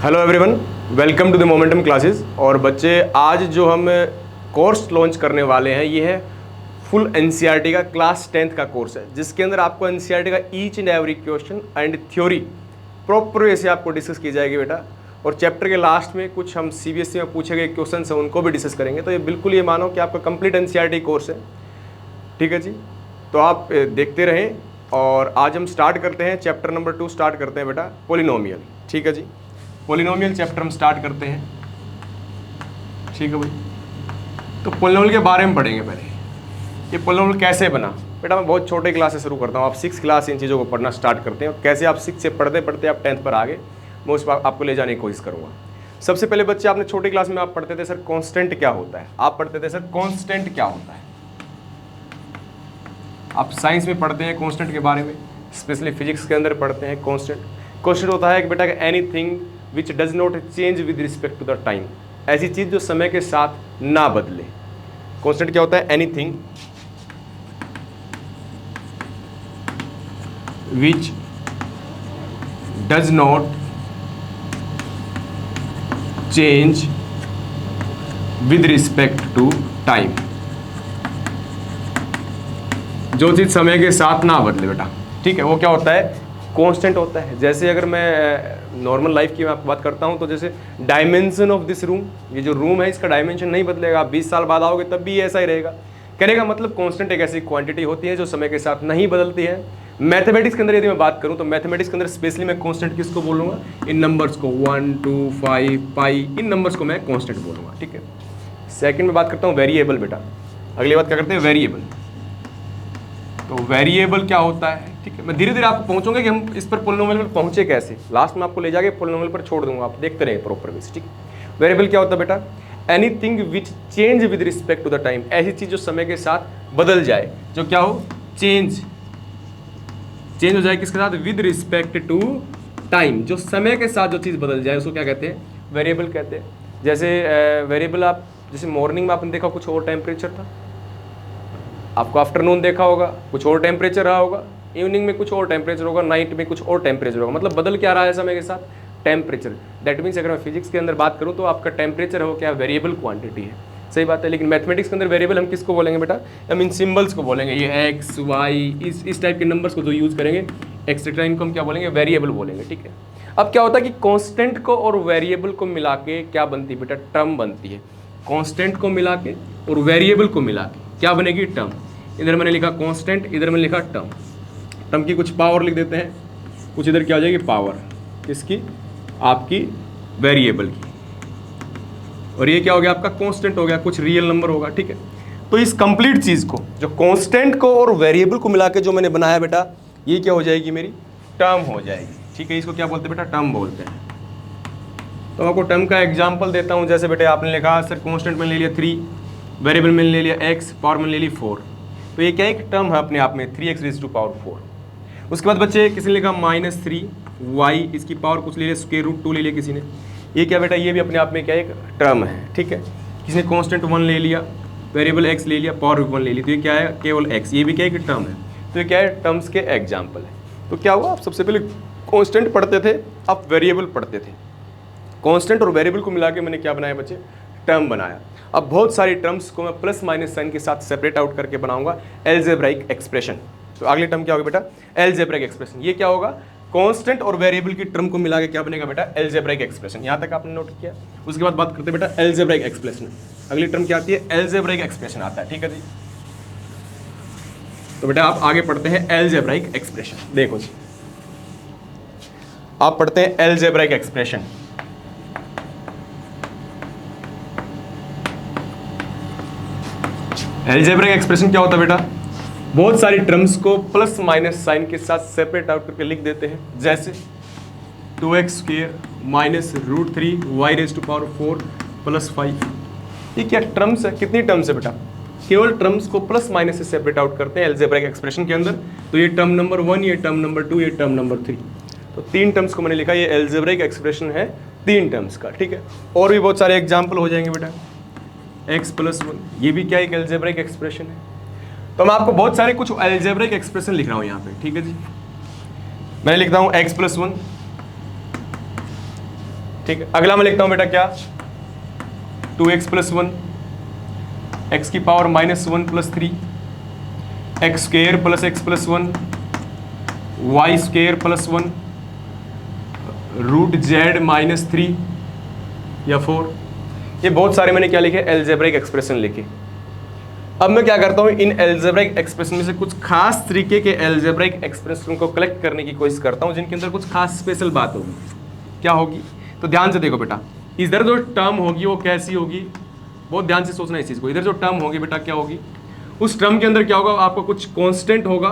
Hello everyone, welcome to the Momentum Classes. और बच्चे, आज जो हम कोर्स लॉन्च करने वाले हैं ये है फुल एनसीईआरटी का क्लास 10th का कोर्स है, जिसके अंदर आपको एनसीईआरटी का each and every question and theory proper way से आपको डिस्कस की जाएगी बेटा। और चैप्टर के लास्ट में कुछ हम सीबीएसई में पूछे गए क्वेश्चन हैं उनको भी डिस्कस करेंगे। तो ये बिल्कुल ये मानो कि आपका कंप्लीट एनसीईआरटी कोर्स है, ठीक है जी। तो आप देखते रहें। और आज हम स्टार्ट करते हैं चैप्टर नंबर 2 स्टार्ट करते हैं बेटा, पोलिनोमियल। ठीक है जी, पोलिनोमियल चैप्टर हम स्टार्ट करते हैं। ठीक है भाई, तो पोलिनोमियल के बारे में पढ़ेंगे पहले। ये पोलिनोमियल कैसे बना बेटा, मैं बहुत छोटे क्लास से शुरू करता हूँ। आप 6th क्लास इन चीज़ों को पढ़ना स्टार्ट करते हैं और कैसे आप 6 से पढ़ते पढ़ते आप 10th पर आ गए, मैं उस पर आपको ले जाने की कोशिश करूँगा। सबसे पहले बच्चे, आपने छोटी क्लास में आप पढ़ते थे सर कॉन्स्टेंट क्या होता है, आप पढ़ते थे सर कॉन्स्टेंट क्या होता है। आप साइंस में पढ़ते हैं कॉन्स्टेंट के बारे में, स्पेशली फिजिक्स के अंदर पढ़ते हैं कॉन्स्टेंट। कॉन्स्टेंट होता है कि बेटा anything which does not change with respect to the time, ऐसी चीज़ जो समय के साथ ना बदले। कॉन्स्टेंट क्या होता है? Anything which does not change with respect to time, जो चीज़ समय के साथ ना बदले बेटा, ठीक है, वो क्या होता है? कांस्टेंट होता है। जैसे अगर मैं नॉर्मल लाइफ की मैं आपको बात करता हूँ तो जैसे डायमेंशन ऑफ दिस रूम, ये जो रूम है इसका डायमेंशन नहीं बदलेगा, आप 20 साल बाद आओगे तब भी ऐसा ही रहेगा। कहने का मतलब कांस्टेंट एक ऐसी क्वांटिटी होती है जो समय के साथ नहीं बदलती है। मैथमेटिक्स के अंदर यदि मैं बात करूँ तो मैथमेटिक्स के अंदर स्पेशली मैं कांस्टेंट किसको बोलूँगा? इन नंबर्स को 1, 2, 5, पाई, इन नंबर्स को मैं कांस्टेंट बोलूँगा। ठीक है। सेकेंड में बात करता हूँ वेरिएबल बेटा। अगली बात क्या करते हैं? वेरिएबल। तो वेरिएबल क्या होता है? ठीक है, मैं धीरे धीरे आपको पहुंचूंगा कि हम इस पर पोलिनोमियल पर पहुंचे कैसे। लास्ट में आपको ले जाके पोलिनोमियल पर छोड़ दूंगा, आप देखते रहे प्रॉपर वे से। ठीक है। वेरिएबल क्या होता है बेटा? Anything which change with respect to the time, ऐसी चीज जो समय के साथ बदल जाए, जो क्या हो? चेंज हो जाए किसके साथ? विद रिस्पेक्ट टू टाइम, जो समय के साथ जो चीज़ बदल जाए उसको क्या कहते हैं? वेरिएबल कहते हैं। जैसे वेरिएबल आप जैसे मॉर्निंग में आपने देखा कुछ और टेम्परेचर था, आपको आफ्टरनून देखा होगा कुछ और टेम्परेचर रहा होगा, इवनिंग में कुछ और टेम्परेचर होगा, नाइट में कुछ और टेम्परेचर होगा। मतलब बदल क्या रहा है समय के साथ? टेम्परेचर। दैट मीन्स अगर मैं फिजिक्स के अंदर बात करूँ तो आपका टेम्परेचर हो क्या? वेरिएबल क्वांटिटी है, सही बात है। लेकिन मैथमेटिक्स के अंदर वेरिएबल हम किसको बोलेंगे बेटा? हम इन सिंबल्स को बोलेंगे, ये एक्स वाई इस टाइप के नंबर्स को जो यूज़ करेंगे एक्सेट्रा, इनको हम क्या बोलेंगे? वेरिएबल बोलेंगे। ठीक है। अब क्या होता है कि कॉन्स्टेंट को और वेरिएबल को मिला के क्या बनती है बेटा? टर्म बनती है। कॉन्स्टेंट को मिला के और वेरिएबल को मिला के क्या बनेगी? टर्म। इधर मैंने लिखा कांस्टेंट, इधर मैंने लिखा टर्म। टर्म की कुछ पावर लिख देते हैं, कुछ इधर क्या हो जाएगी? पावर किसकी? आपकी वेरिएबल की। और ये क्या हो गया? आपका कांस्टेंट हो गया, कुछ रियल नंबर होगा। ठीक है। तो इस कंप्लीट चीज को, जो कांस्टेंट को और वेरिएबल को मिला के जो मैंने बनाया बेटा, ये क्या हो जाएगी? मेरी टर्म हो जाएगी। ठीक है। इसको क्या बोलते हैं बेटा? टर्म बोलते हैं। तो आपको टर्म का एग्जाम्पल देता हूँ। जैसे बेटा आपने लिखा सर कांस्टेंट में ले लिया 3, वेरिएबल में ले लिया x, पावर में ले ली 4, तो ये क्या एक टर्म है अपने आप में, 3x⁴। उसके बाद बच्चे किसी ने लिखा -3y, इसकी पावर कुछ ले लिया √2 ले लिया किसी ने, ये क्या बेटा? ये भी अपने आप में क्या एक टर्म है। ठीक है। किसी ने कांस्टेंट 1 ले लिया, वेरिएबल x ले लिया, पावर 1 ले ली, तो ये क्या है? केवल x, ये भी क्या एक टर्म है। तो ये क्या है? टर्म्स के एग्जाम्पल है। तो क्या हुआ? आप सबसे पहले कॉन्स्टेंट पढ़ते थे, आप वेरिएबल पढ़ते थे। कॉन्स्टेंट और वेरिएबल को मिला के मैंने क्या बनाया बच्चे? टर्म बनाया। अब बहुत सारी टर्म्स को मैं प्लस माइनस साइन के साथ सेपरेट आउट करके बनाऊंगा एल्जेब्राइक एक्सप्रेशन। तो अगली टर्म क्या होगा बेटा? Algebraic expression. ये क्या होगा? कांस्टेंट और वेरिएबल की टर्म को मिला के क्या बनेगा बेटा? Algebraic expression. यहाँ तक आपने नोट किया। उसके बाद बात करते हैं बेटा एल्जेब्राइक एक्सप्रेशन। अगली टर्म क्या आती है? एल्जेब्राइक एक्सप्रेशन आता है। ठीक है जी। तो बेटा आप आगे पढ़ते हैं एल्जेब्राइक एक्सप्रेशन। देखो जी, आप पढ़ते हैं एल्जेब्राइक एक्सप्रेशन। एल्जेब्रिक एक्सप्रेशन क्या होता है बेटा? बहुत सारी टर्म्स को प्लस माइनस साइन के साथ सेपरेट आउट करके लिख देते हैं। जैसे 2x² -√3y⁴ + 5। ये क्या टर्म्स है? कितनी टर्म्स है बेटा? केवल टर्म्स को प्लस माइनस से सेपरेट आउट करते हैं एल्जेब्रिक एक्सप्रेशन के अंदर। तो ये टर्म नंबर 1, ये टर्म नंबर 2, ये टर्म नंबर 3। तो 3 टर्म्स को मैंने लिखा, ये एल्जेब्रिक एक्सप्रेशन है 3 टर्म्स का। ठीक है। और भी बहुत सारे एग्जाम्पल हो जाएंगे बेटा। x+1, ये भी क्या एक एल्जेब्रिक एक्सप्रेशन है। तो मैं आपको बहुत सारे कुछ एल्जेब्रिक एक्सप्रेशन लिख रहा हूँ यहाँ पे। ठीक है जी। मैं लिखता हूँ x+1, ठीक है, अगला मैं लिखता हूं बेटा क्या, 2x प्लस 1, एक्स की power -1 plus 3, x square plus x plus 1, y square plus 1, root z -3 या 4। ये बहुत सारे मैंने क्या लिखे, एल्जेब्रिक एक्सप्रेशन लिखे। अब मैं क्या करता हूँ, इन एल्जेब्रिक एक्सप्रेशन में से कुछ खास तरीके के एल्जेब्रिक एक्सप्रेशन को कलेक्ट करने की कोशिश करता हूँ जिनके अंदर कुछ खास स्पेशल बात होगी। क्या होगी, तो ध्यान से देखो बेटा, इधर जो टर्म होगी वो कैसी होगी, बहुत ध्यान से सोचना इस चीज़ को। इधर जो टर्म होगी बेटा क्या होगी, उस टर्म के अंदर क्या होगा, आपको कुछ कांस्टेंट होगा,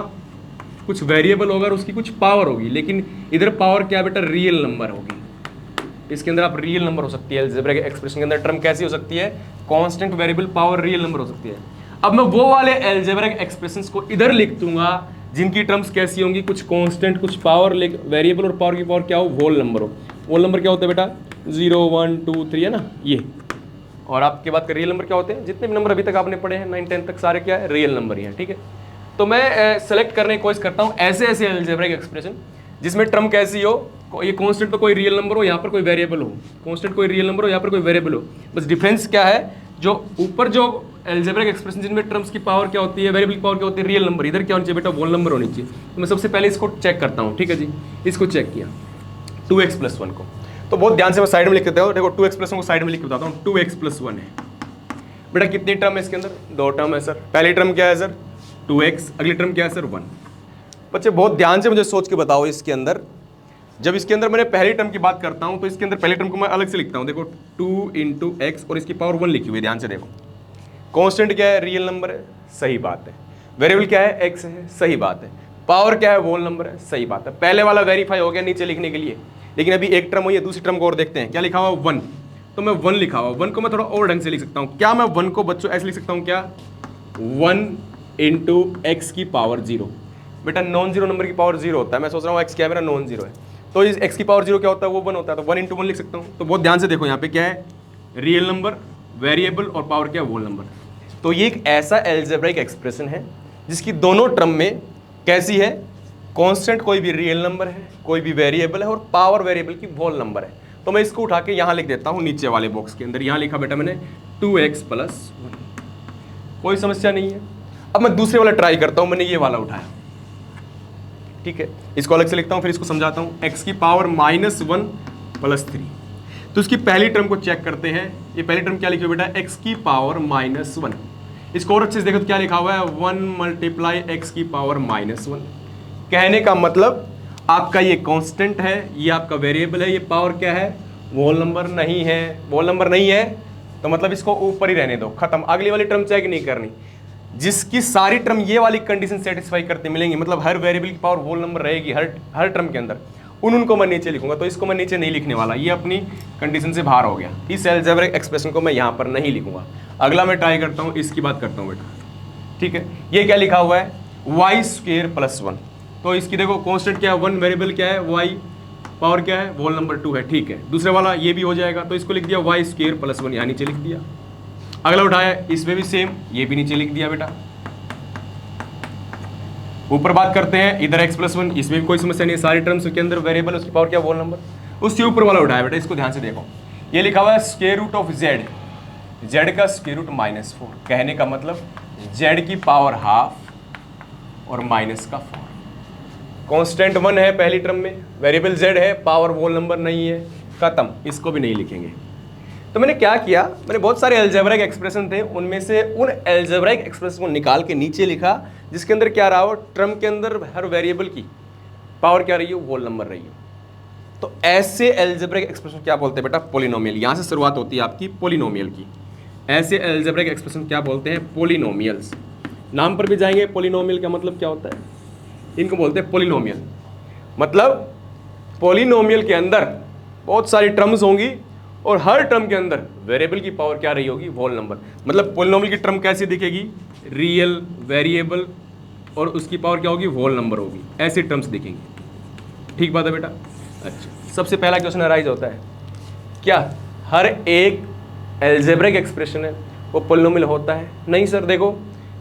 कुछ वेरिएबल होगा और उसकी कुछ पावर होगी। लेकिन इधर पावर क्या बेटा, रियल नंबर होगी। इसके अंदर आप रियल नंबर हो सकती है, एल्जेब्रिक एक्सप्रेशन के अंदर टर्म कैसी हो सकती है, constant variable power real number हो सकती है। अब मैं वो वाले एल्जेब्रिक एक्सप्रेशंस को इधर लिख दूंगा जिनकी टर्म्स कैसी होंगी, कुछ कांस्टेंट, कुछ पावर, वेरिएबल और पावर की पावर क्या हो, होल नंबर हो। होल नंबर क्या होता है बेटा, 0 1 2 3 है ना ये। और आपके बात कर रियल नंबर क्या होते हैं, जितने भी नंबर अभी तक आपने पढ़े हैं 9 10 तक सारे क्या है, रियल नंबर ही हैं। ठीक है, तो मैं सेलेक्ट करने की कोशिश करता हूँ ऐसे ऐसे एल्जेब्रिक एक्सप्रेशन जिसमें टर्म कैसी हो, ये कांस्टेंट तो कोई रियल नंबर हो, यहाँ पर कोई वेरिएबल हो, कांस्टेंट कोई रियल नंबर हो, यहाँ पर कोई वेरिएबल हो। बस डिफरेंस क्या है, जो ऊपर जो एल्जेब्रिक एक्सप्रेशन जिनमें टर्म्स की पावर क्या होती है, वेरिएबल की पावर क्या होती है, रियल नंबर, इधर क्या होनी चाहिए बेटा, होल नंबर होनी चाहिए। तो मैं सबसे पहले इसको चेक करता हूँ। ठीक है जी, इसको चेक किया 2x प्लस 1 को, तो बहुत ध्यान से मैं साइड में लिख देता हूँ। देखो 2x प्लस 1 को साइड में लिख के बताता हूँ। 2x प्लस 1 है बेटा, कितनी टर्म है इसके अंदर, 2 टर्म है सर। पहली टर्म क्या है सर, 2x, अगली टर्म क्या है सर, 1। बच्चे बहुत ध्यान से मुझे सोच के बताओ, इसके अंदर जब इसके अंदर मैंने पहली टर्म की बात करता हूं तो इसके अंदर पहली टर्म को मैं अलग से लिखता हूं। देखो 2 इंटू एक्स और इसकी पावर 1 लिखी हुई है, ध्यान से देखो। कांस्टेंट क्या है, रियल नंबर है, सही बात है। वेरिएबल क्या है, एक्स है, सही बात है। पावर क्या है, होल नंबर है, सही बात है। पहले वाला वेरीफाई हो गया नीचे लिखने के लिए। लेकिन अभी एक टर्म हुई है, दूसरी टर्म को और देखते हैं। क्या लिखा हुआ, 1, तो मैं 1 लिखा हुआ। 1 को मैं थोड़ा और ढंग से लिख सकता हूँ। क्या मैं 1 को बच्चों ऐसे लिख सकता हूँ, क्या 1 इंटू एक्स की पावर 0। बेटा नॉन जीरो नंबर की पावर 0 होता है। मैं सोच रहा हूँ एक्स क्या है मेरा, नॉन जीरो है, तो इस x की पावर 0 क्या होता है, वो 1 होता है। तो 1 इंटू 1 लिख सकता हूँ। तो बहुत ध्यान से देखो, यहाँ पे क्या है, रियल नंबर, वेरिएबल और पावर क्या है, होल नंबर। तो ये एक ऐसा एल्जेब्रिक एक्सप्रेशन है जिसकी दोनों टर्म में कैसी है, कांस्टेंट कोई भी रियल नंबर है, कोई भी वेरिएबल है और पावर वेरिएबल की होल नंबर है। तो मैं इसको उठा के यहाँ लिख देता हूँ नीचे वाले बॉक्स के अंदर। यहाँ लिखा बेटा मैंने 2x प्लस 1, कोई समस्या नहीं है। अब मैं दूसरे वाला ट्राई करता हूँ, मैंने ये वाला उठाया। ठीक है, इसको अलग से लिखता हूं, फिर इसको समझाता हूं। x की पावर -1 प्लस 3, तो इसकी पहली टर्म को चेक करते हैं। ये पहली टर्म क्या लिखी हुई बेटा, x की पावर -1। इसको और अच्छे से देखो तो क्या लिखा हुआ है, 1 मल्टीप्लाई x की पावर -1। कहने का मतलब आपका ये कांस्टेंट है, ये आपका वेरिएबल है, ये पावर क्या है, होल नंबर नहीं है। होल नंबर नहीं है तो मतलब इसको ऊपर ही रहने दो, खत्म। अगली वाली टर्म चेक नहीं करनी। जिसकी सारी टर्म ये वाली कंडीशन सेटिस्फाई करते मिलेंगी, मतलब हर वेरिएबल की पावर होल नंबर रहेगी हर टर्म के अंदर, उनको मैं नीचे लिखूंगा। तो इसको मैं नीचे नहीं लिखने वाला, ये अपनी कंडीशन से बाहर हो गया। इस एल्जेब्रिक एक्सप्रेशन को मैं यहाँ पर नहीं लिखूंगा। अगला मैं ट्राई करता हूँ, इसकी बात करता हूँ बेटा। ठीक है, ये क्या लिखा हुआ है, वाई स्क्वेयर प्लस 1। तो इसकी देखो कांस्टेंट क्या है, 1, वेरिएबल क्या है, वाई, पावर क्या है, होल नंबर 2 है। ठीक है, दूसरे वाला ये भी हो जाएगा, तो इसको लिख दिया वाई स्क्वेयर प्लस 1, यहाँ नीचे लिख दिया। अगला उठाया, इसमें भी सेम, ये भी नीचे लिख दिया बेटा। ऊपर बात करते हैं, इधर x प्लस 1, इसमें भी कोई समस्या नहीं है। सारी टर्म्स के अंदर वेरिएबल, उसकी पावर क्या, होल नंबर। उससे ऊपर वाला उठाया बेटा, इसको ध्यान से देखो। ये लिखा हुआ है square root of z, z का स्क्वायर रूट -4। कहने का मतलब z की पावर हाफ और माइनस का 4। कांस्टेंट 1 है पहली टर्म में, वेरिएबल z है, पावर होल नंबर नहीं है, खत्म। इसको भी नहीं लिखेंगे। तो मैंने क्या किया, मैंने बहुत सारे एल्जेब्रिक एक्सप्रेशन थे, उनमें से उन एल्जेब्रिक एक्सप्रेशन को निकाल के नीचे लिखा जिसके अंदर क्या रहा हो, टर्म के अंदर हर वेरिएबल की पावर क्या रही हो, होल नंबर रही हो। तो ऐसे एल्जेब्रिक एक्सप्रेशन क्या बोलते हैं बेटा, पोलिनोमियल। यहाँ से शुरुआत होती है आपकी पोलिनोमियल की। ऐसे एल्जेब्रिक एक्सप्रेशन क्या बोलते हैं, पोलिनोमियल्स। नाम पर भी जाएंगे, पोलिनोमियल का मतलब क्या होता है, इनको बोलते हैं पोलिनोमियल। मतलब पोलिनोमियल के अंदर बहुत सारी टर्म्स होंगी और हर टर्म के अंदर वेरिएबल की पावर क्या रही होगी, होल नंबर। मतलब पोलिनोमियल की टर्म कैसी दिखेगी, रियल, वेरिएबल और उसकी पावर क्या होगी, होल नंबर होगी। ऐसी टर्म्स दिखेंगी। ठीक बात है बेटा। अच्छा, सबसे पहला क्वेश्चन अराइज होता है, क्या हर एक एल्जेब्रिक एक्सप्रेशन है वो पोलिनोमियल होता है? नहीं सर, देखो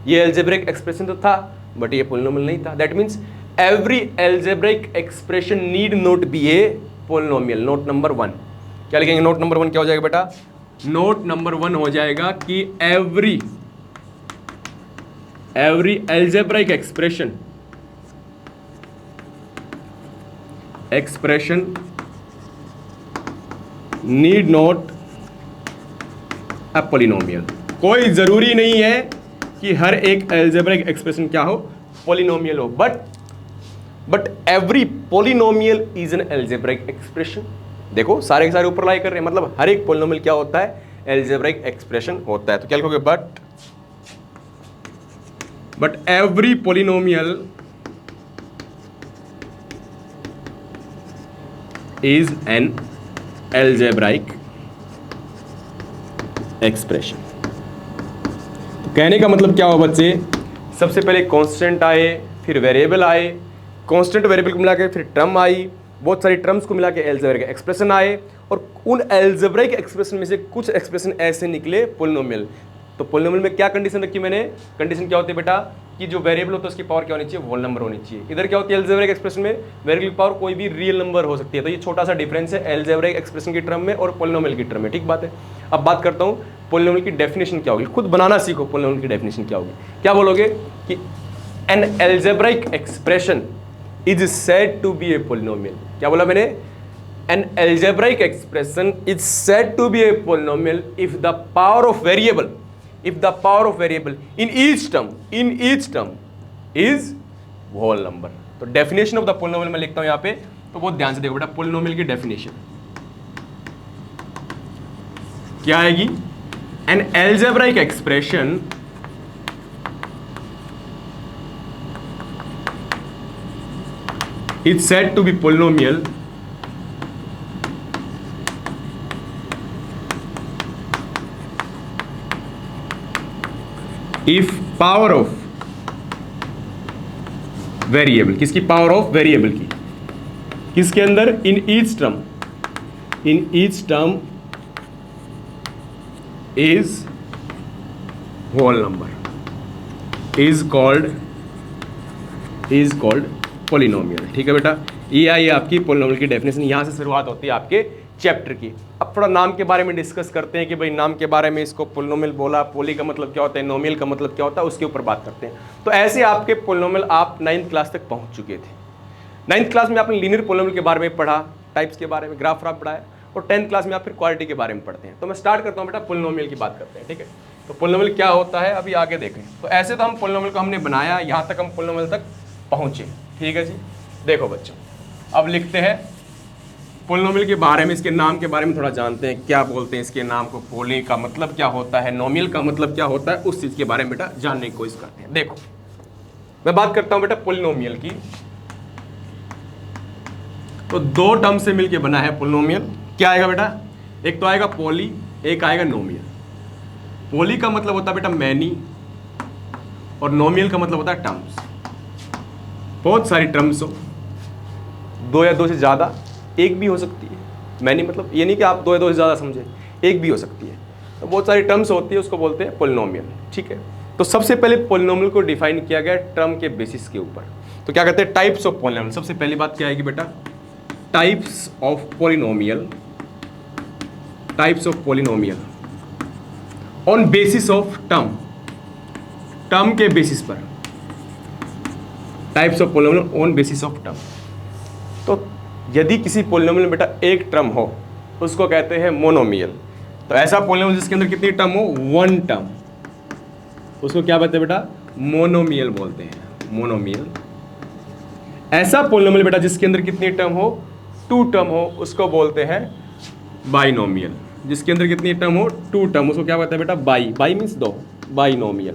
ये एल्जेब्रिक एक्सप्रेशन तो था बट ये पोलिनोमियल नहीं था। That means every algebraic expression need not be a polynomial. Note number 1, क्या लिखेंगे? नोट नंबर 1 क्या हो जाएगा बेटा? नोट नंबर 1 हो जाएगा कि every algebraic expression need not a polynomial। कोई जरूरी नहीं है कि हर एक algebraic expression क्या हो? polynomial हो, but every polynomial is an algebraic expression। देखो सारे के सारे ऊपर लाई कर रहे हैं, मतलब हर एक polynomial क्या होता है? algebraic expression होता है। तो क्या लिखोगे? but every polynomial is an algebraic expression। तो कहने का मतलब क्या हुआ बच्चे? सबसे पहले कांस्टेंट आए, फिर वेरिएबल आए, कांस्टेंट वेरिएबल को मिला के फिर टर्म आई, बहुत सारी टर्म्स को मिला के एल्जेब्रिक एक्सप्रेशन आए, और उन एल्जेब्रिक एक्सप्रेशन में से कुछ एक्सप्रेशन ऐसे निकले पोलिनोमियल। तो पोलिनोमियल में क्या कंडीशन रखी मैंने? कंडीशन क्या होती है बेटा? कि जो वेरिएबल होता है उसकी पावर क्या होनी चाहिए? होल नंबर होनी चाहिए। इधर क्या होती है एल्जेब्रिक एक्सप्रेशन में? वेरिएबल की पावर कोई भी रियल नंबर हो सकती है। तो ये छोटा सा डिफरेंस है एल्जेब्रिक एक्सप्रेशन की टर्म में और पोलिनोमियल की टर्म में। ठीक बात है। अब बात करता हूँ पोलिनोमियल की डेफिनेशन क्या होगी। खुद बनाना सीखो पोलिनोमियल की डेफिनेशन क्या होगी। क्या बोलोगे? कि an algebraic expression is said to be a polynomial. क्या बोला मैंने? An algebraic expression is said to be a polynomial if the power of variable in each term is whole number। तो डेफिनेशन ऑफ द पोलिनोमियल मैं लिखता हूं यहां पे, तो बहुत ध्यान से देखो बेटा। पोलिनोमियल की डेफिनेशन क्या आएगी? An algebraic expression is said to be polynomial if power of variable, किसकी पावर ऑफ वेरिएबल की, किसके अंदर? In each term is whole number is called polynomial. ठीक है बेटा, ये आई आपकी पोलिनोमियल की डेफिनेशन। यहां से शुरुआत होती है आपके चैप्टर की। अब थोड़ा नाम के बारे में डिस्कस करते हैं कि भाई नाम के बारे में, इसको पोलिनोमियल बोला, पोली का मतलब क्या होता है, नोमियल का मतलब क्या होता है, उसके ऊपर बात करते हैं। तो ऐसे आपके पोलिनोमियल आप 9th क्लास तक पहुंच चुके थे। 9th क्लास में आपने लीनियर पोलिनोमियल के बारे में पढ़ा, टाइप्स के बारे में, ग्राफ पढ़ाया, और 10th क्लास में आप फिर क्वालिटी के बारे में पढ़ते हैं। तो मैं स्टार्ट करता हूँ बेटा, पोलिनोमियल की बात करते हैं। ठीक है, तो पोलिनोमियल क्या होता है अभी आगे देखें। तो ऐसे तो हम पोलिनोमियल को हमने बनाया, यहाँ तक हम पोलिनोमियल तक पहुँचे। ठीक है जी, देखो बच्चों अब लिखते हैं पोलिनोमियल के बारे में, इसके नाम के बारे में थोड़ा जानते हैं। क्या बोलते हैं इसके नाम को? पोली का मतलब क्या होता है, नोमियल का मतलब क्या होता है, उस चीज़ के बारे में बेटा जानने की कोशिश करते हैं। देखो मैं बात करता हूं बेटा पोलिनोमियल की। तो दो टर्म से मिलके बना है पोलिनोमियल। क्या आएगा बेटा? एक तो आएगा पोली, एक आएगा नोमियल। पोली का मतलब होता है बेटा मैनी, और नोमियल का मतलब होता है टर्म्स। बहुत सारी टर्म्स हो, दो या दो से ज़्यादा, एक भी हो सकती है। मैनी मतलब ये नहीं कि आप दो या दो से ज़्यादा समझे, एक भी हो सकती है। तो बहुत सारी टर्म्स होती है, उसको बोलते हैं पोलिनोमियल। ठीक है, तो सबसे पहले पोलिनोमियल को डिफाइन किया गया टर्म के बेसिस के ऊपर। तो क्या कहते हैं? Types of polynomial. सबसे पहली बात क्या आएगी बेटा? Types of polynomial, types of polynomial on basis of term, term के बेसिस पर। Types of polynomial on basis of term. तो यदि किसी पोलिनोमियल में बेटा एक टर्म हो उसको कहते हैं मोनोमियल। तो ऐसा पोलिनोमियल जिसके अंदर कितनी टर्म हो? वन टर्म, उसको क्या बोलते हैं बेटा? मोनोमियल बोलते हैं, मोनोमियल। ऐसा पोलिनोमियल बेटा जिसके अंदर कितनी टर्म हो? टू टर्म हो, उसको बोलते हैं बाइनोमियल। जिसके अंदर कितनी टर्म हो? टू टर्म, उसको क्या बोलते हैं बेटा? बाई मीन्स दो, बाइनोमियल।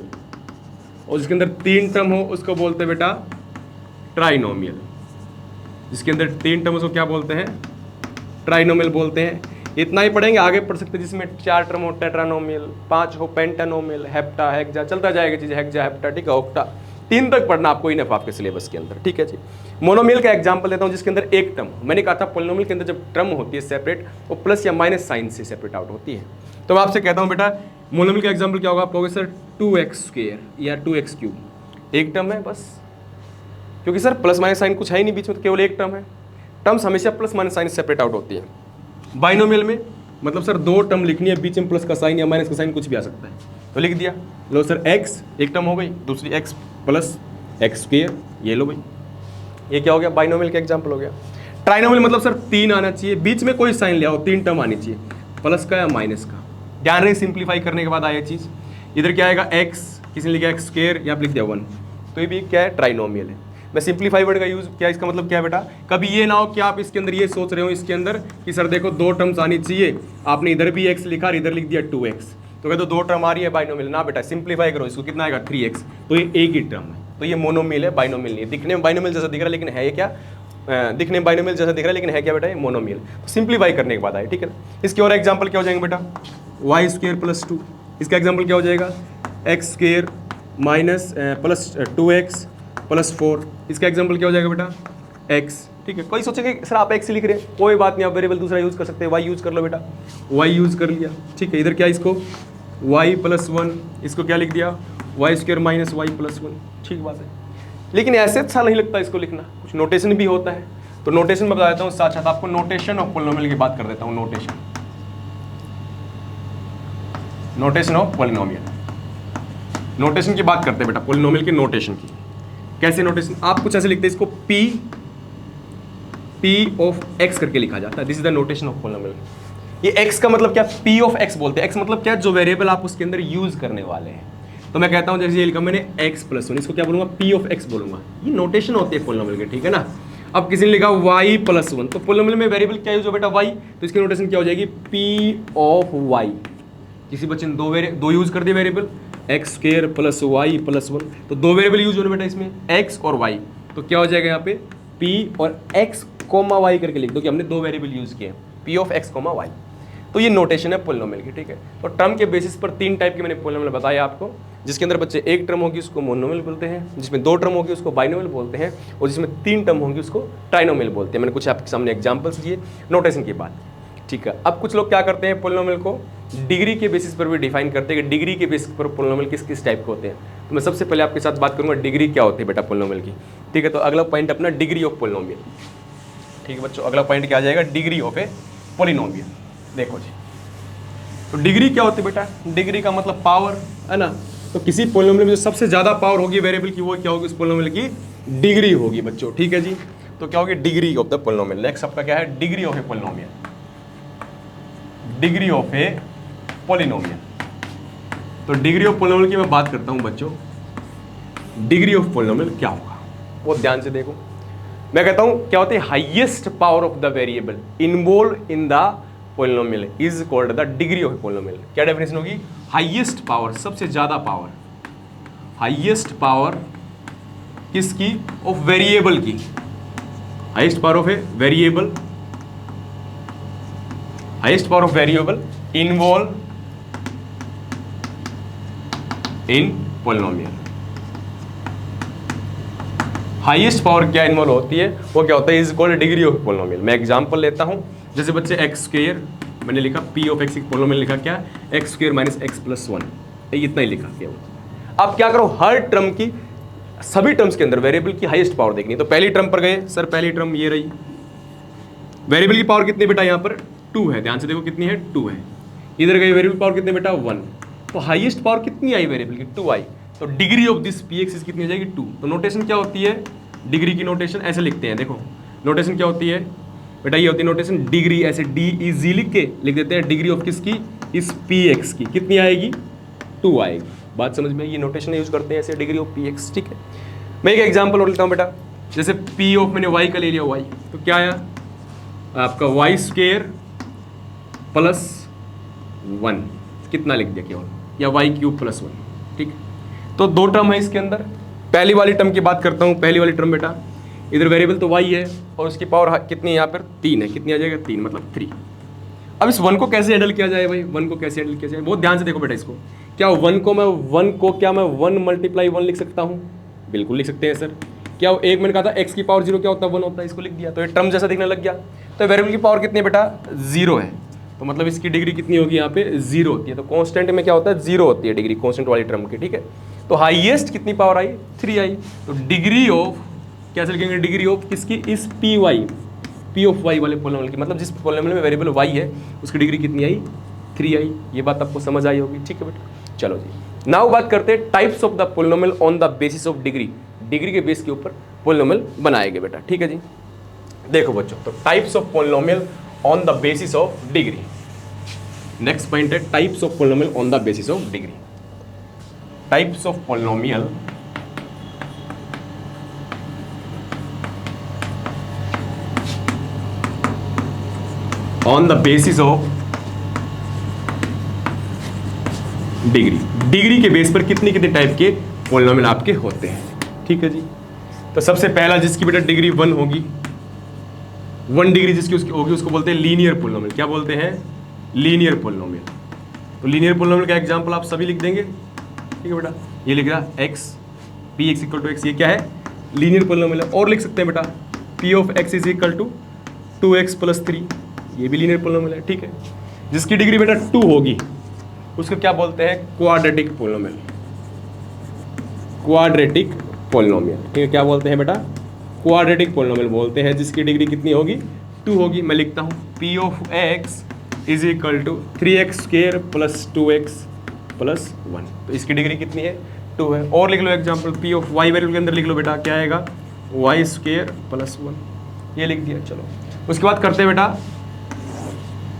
और जिसके अंदर तीन टर्म हो उसको बोलते हैं बेटा ट्राइनोमियल। जिसके अंदर तीन टर्म उसको क्या बोलते हैं? ट्राइनोमियल बोलते हैं। इतना ही पढ़ेंगे, आगे पढ़ सकते हैं जिसमें चार टर्म हो टेट्रानोमियल, पांच हो पेंटानोमियल, हेप्टा, हेक्सा, चलता जाएगा चीज़, हेक्सा, हेप्टा, ठीक है, ऑक्टा। तीन तक पढ़ना आपको इनफ आपके सिलेबस के अंदर। ठीक है जी। मोनोमियल का एग्जांपल लेता हूँ जिसके अंदर एक टर्म हो। मैंने कहा था पोलिनोमियल के अंदर जब टर्म होती है सेपरेट, वो प्लस या माइनस साइन से सेपरेट आउट होती है। तो मैं आपसे कहता हूँ बेटा मोनोमियल का एग्जाम्पल क्या होगा? आप कहोगे सर 2x² या 2x³। एक टर्म है बस, क्योंकि सर प्लस माइनस साइन कुछ है ही नहीं बीच में, तो केवल एक टर्म है। टर्म्स हमेशा plus minus sign separate out होती है। बाइनोमियल में मतलब सर दो टर्म लिखनी है, बीच में प्लस का साइन या माइनस का साइन कुछ भी आ सकता है, तो लिख दिया। लो सर x एक टर्म हो गई, दूसरी x प्लस एक्स स्क्वायर, ये लो भाई, ये क्या हो गया, बाइनोमियल का एग्जाम्पल हो गया। ट्राइनोमियल मतलब सर 3 आना चाहिए, बीच में कोई साइन ले आओ, 3 टर्म आनी चाहिए, प्लस का या माइनस का। ध्यान रहे सिंप्लीफाई करने के बाद आया चीज़, इधर क्या आएगा x, किसी ने लिखा एक्स स्क्वायर, यहाँ पे लिख दिया 1, तो ये भी क्या है, ट्राइनोमियल है। मैं सिंप्लीफाई वर्ड का यूज क्या, इसका मतलब क्या है बेटा, कभी ये ना हो कि आप इसके अंदर ये सोच रहे हो इसके अंदर कि सर देखो 2 टर्म्स आनी चाहिए, आपने इधर भी x लिखा और इधर लिख दिया 2x, तो कहते 2 टर्म आ रही है बाइनोमियल। ना बेटा, सिंप्लीफाई करो इसको, कितना आएगा 3x, तो ये एक ही टर्म है, तो ये मोनोमियल है, बाइनोमियल नहीं है। दिखने में बाइनोमियल जैसा दिख रहा है लेकिन है ये क्या, दिखने में बाइनोमियल जैसा दिख रहा है लेकिन है क्या बेटा, ये मोनोमियल। तो सिंप्लीफाई करने के बाद आए, ठीक है ना। इसके और एग्जाम्पल क्या हो जाएंगे बेटा, वाई स्क्वायर प्लस 2, इसका एग्जाम्पल क्या हो जाएगा, x square minus plus 2x plus 4, इसका एग्जाम्पल क्या हो जाएगा बेटा, x, ठीक है। कोई सोचेगा सर आप x लिख रहे हैं, कोई बात नहीं, आप वेरिएबल दूसरा यूज कर सकते हैं, y यूज कर लो बेटा, y यूज कर लिया, ठीक है। इधर क्या, इसको y प्लस 1, इसको क्या लिख दिया, y square minus y plus 1, ठीक बात है। लेकिन ऐसे अच्छा नहीं लगता इसको लिखना, कुछ नोटेशन भी होता है, तो नोटेशन में बता देता हूँ साथ साथ आपको, नोटेशन ऑफ पॉलिनोमियल की बात कर देता हूँ। नोटेशन ऑफ पॉलिनोमियल, नोटेशन की बात करते हैं बेटा, पॉलिनोमियल के नोटेशन की। कैसे नोटेशन, आप कुछ ऐसे लिखते हैं इसको p ऑफ x करके लिखा जाता है, this is the notation of polynomial. ये x का मतलब क्या, p ऑफ x बोलते हैं। x मतलब क्या, जो वेरिएबल आप उसके अंदर यूज करने वाले हैं। तो मैं कहता हूं जैसे ये लिखा मैंने x प्लस 1, इसको क्या बोलूंगा, p ऑफ x बोलूंगा। ये नोटेशन होती है पॉलिनोमियल के, ठीक है ना। अब किसी ने लिखा y प्लस 1, तो पॉलिनोमियल में वेरिएबल क्या यूज हो बेटा, y, तो इसकी नोटेशन क्या हो जाएगी, p ऑफ y। किसी बच्चे ने दो यूज कर दिए variable, x square plus y plus 1, तो 2 वेरिएबल यूज हो रहे बेटा इसमें, x और y, तो क्या हो जाएगा यहाँ पे p और x कोमा y करके लिख दो कि हमने 2 वेरिएबल यूज किए, p of x comma y। तो ये नोटेशन है पॉलिनोमियल की, ठीक है। तो टर्म के बेसिस पर 3 टाइप के मैंने पॉलिनोमियल बताया आपको, जिसके अंदर बच्चे एक टर्म होगी उसको मोनोमियल बोलते हैं, जिसमें 2 टर्म होगी उसको बाइनोमियल बोलते हैं, और जिसमें 3 टर्म होंगी उसको ट्राइनोमियल बोलते हैं। मैंने कुछ आपके सामने एग्जाम्पल्स दिए नोटेशन की बात, ठीक है। अब कुछ लोग क्या करते हैं, पॉलिनोमियल को डिग्री के बेसिस पर भी डिफाइन करते हैं कि डिग्री के बेसिस पर पॉलिनोमियल किस किस टाइप के होते हैं। तो मैं सबसे पहले आपके साथ बात करूंगा डिग्री क्या होती है बेटा पॉलिनोमियल की, ठीक है। तो अगला पॉइंट अपना डिग्री ऑफ पॉलिनोमियल, ठीक है बच्चों। अगला पॉइंट क्या आ जाएगा, डिग्री ऑफ ए पॉलिनोमियल। देखो जी, तो डिग्री क्या होती है बेटा, डिग्री का मतलब पावर है ना। तो किसी पॉलिनोमियल में जो सबसे ज्यादा पावर होगी वेरिएबल की, वो क्या होगी, उस पॉलिनोमियल की डिग्री होगी बच्चों, ठीक है जी। तो क्या होगी, degree of the polynomial. Next आपका क्या है, degree of a polynomial, degree of a polynomial. तो डिग्री ऑफ पॉलिनोमियल की मैं बात करता हूं बच्चों, डिग्री ऑफ पॉलिनोमियल क्या होगा बहुत ध्यान से देखो। मैं कहता हूं क्या होती है, highest power of the variable involve in the polynomial is called the degree of polynomial. क्या डेफिनेशन होगी, हाईएस्ट पावर, सबसे ज्यादा पावर, हाईएस्ट पावर किसकी, ऑफ वेरिएबल की, highest power of a variable, highest power of variable involve in polynomial. Highest power क्या involve होती है, वो क्या होता है, is called degree of polynomial. मैं एग्जांपल लेता हूं, जैसे बच्चे एक्स स्क्वायर, मैंने लिखा पी ऑफ एक्स, पॉलिनोमियल लिखा क्या, x square minus x plus 1, इतना ही लिखा केवल। अब क्या करो, हर टर्म की, सभी टर्म्स के अंदर वेरिएबल की हाईएस्ट पावर देखनी। तो पहली टर्म पर गए, सर पहली टर्म ये रही, वेरिएबल की पावर कितनी बेटा, यहाँ पर 2 है, ध्यान से देखो कितनी है, 2 है। इधर गई वेरिएबल पावर कितनी बेटा, 1, तो हाईएस्ट पावर कितनी आई वेरिएबल की, 2 आई। तो degree of this P x कितनी हो जाएगी, 2। तो नोटेशन क्या होती है, डिग्री की नोटेशन ऐसे लिखते हैं, देखो नोटेशन क्या होती है बेटा, ये होती है नोटेशन डिग्री, ऐसे डी इजी लिख के लिख देते हैं, डिग्री ऑफ किसकी, इस पी एक्स की कितनी आएगी, 2 आएगी। बात समझ में, ये नोटेशन यूज करते हैं ऐसे, डिग्री ऑफ पी एक्स, ठीक है। मैं एक एग्जाम्पल और लेता हूँ बेटा, जैसे पी ऑफ मैंने वाई का ले लिया, वाई, तो क्या आया आपका, वाई स्क्वायर प्लस 1, कितना लिख दिया केवल, या वाई क्यूब प्लस 1, ठीक है। तो 2 टर्म है इसके अंदर, पहली वाली टर्म की बात करता हूँ, पहली वाली टर्म बेटा, इधर वेरिएबल तो वाई है और उसकी पावर कितनी है यहाँ पर, 3 है, कितनी आ जाएगा, 3 मतलब 3। अब इस 1 को कैसे हैंडल किया जाए भाई, 1 को कैसे हैंडल किया जाए, बहुत ध्यान से देखो बेटा इसको। क्या 1 को मैं 1 मल्टीप्लाई 1 लिख सकता हूँ, बिल्कुल लिख सकते हैं सर। क्या एक मैंने कहा था एक्स की पावर 0 क्या होता है, 1 होता है, इसको लिख दिया, तो ये टर्म जैसा दिखने लग गया। तो वेरिएबल की पावर कितनी है बेटा, 0 है, तो मतलब इसकी डिग्री कितनी होगी, यहाँ पे 0 होती है। तो कांस्टेंट में क्या होता है, 0 होती है डिग्री, कांस्टेंट वाली टर्म की, ठीक है। तो हाईएस्ट कितनी पावर आई, 3 आई। तो डिग्री ऑफ, कैसे लिखेंगे, डिग्री ऑफ किसकी, इस p y, p of y वाले पोलिनोमियल की, मतलब जिस पोलिनोमियल में वेरिएबल वाई है उसकी डिग्री कितनी आई, 3 आई। ये बात आपको समझ आई होगी, ठीक है बेटा। चलो जी, नाउ बात करते हैं types of the polynomial on the basis of degree. Degree के बेस के ऊपर पोलिनोमियल बनाएंगे बेटा, ठीक है जी। देखो बच्चों, तो types of polynomial on the basis of degree. Next point है types of polynomial on the basis of degree. Types of polynomial on the basis of degree. Degree के बेस पर कितने कितने टाइप के पोलिनोमियल आपके होते हैं, ठीक है जी। तो सबसे पहला जिसकी बेटा डिग्री 1 होगी, 1 डिग्री जिसकी उसकी होगी, उसको बोलते हैं लीनियर पोलिनोमियल। क्या बोलते हैं, लीनियर पोलिनोमियल। तो लीनियर पोलिनोमियल का एग्जांपल आप सभी लिख देंगे, ठीक है बेटा। ये लिख रहा x p x equal to x, ये क्या है, लीनियर पोलिनोमियल है। और लिख सकते हैं बेटा p of x is equal to 2x + 3, ये भी लीनियर पोलिनोमियल है, ठीक है। जिसकी डिग्री बेटा 2 होगी उसको क्या बोलते हैं, क्वाड्रेटिक पोलिनोमियल। क्वाड्रेटिक पोलिनोमियल, ठीक है। क्या बोलते हैं बेटा, क्वाड्रेटिक पोलिनोमियल बोलते हैं जिसकी डिग्री कितनी होगी, 2 होगी। मैं लिखता हूँ p of x is equal to 3x² + 2x + 1। तो इसकी डिग्री कितनी है, 2 है। और लिख लो example P of Y variable के अंदर लिख लो बेटा, क्या आएगा, y² + 1, ये लिख दिया। चलो उसके बाद करते हैं बेटा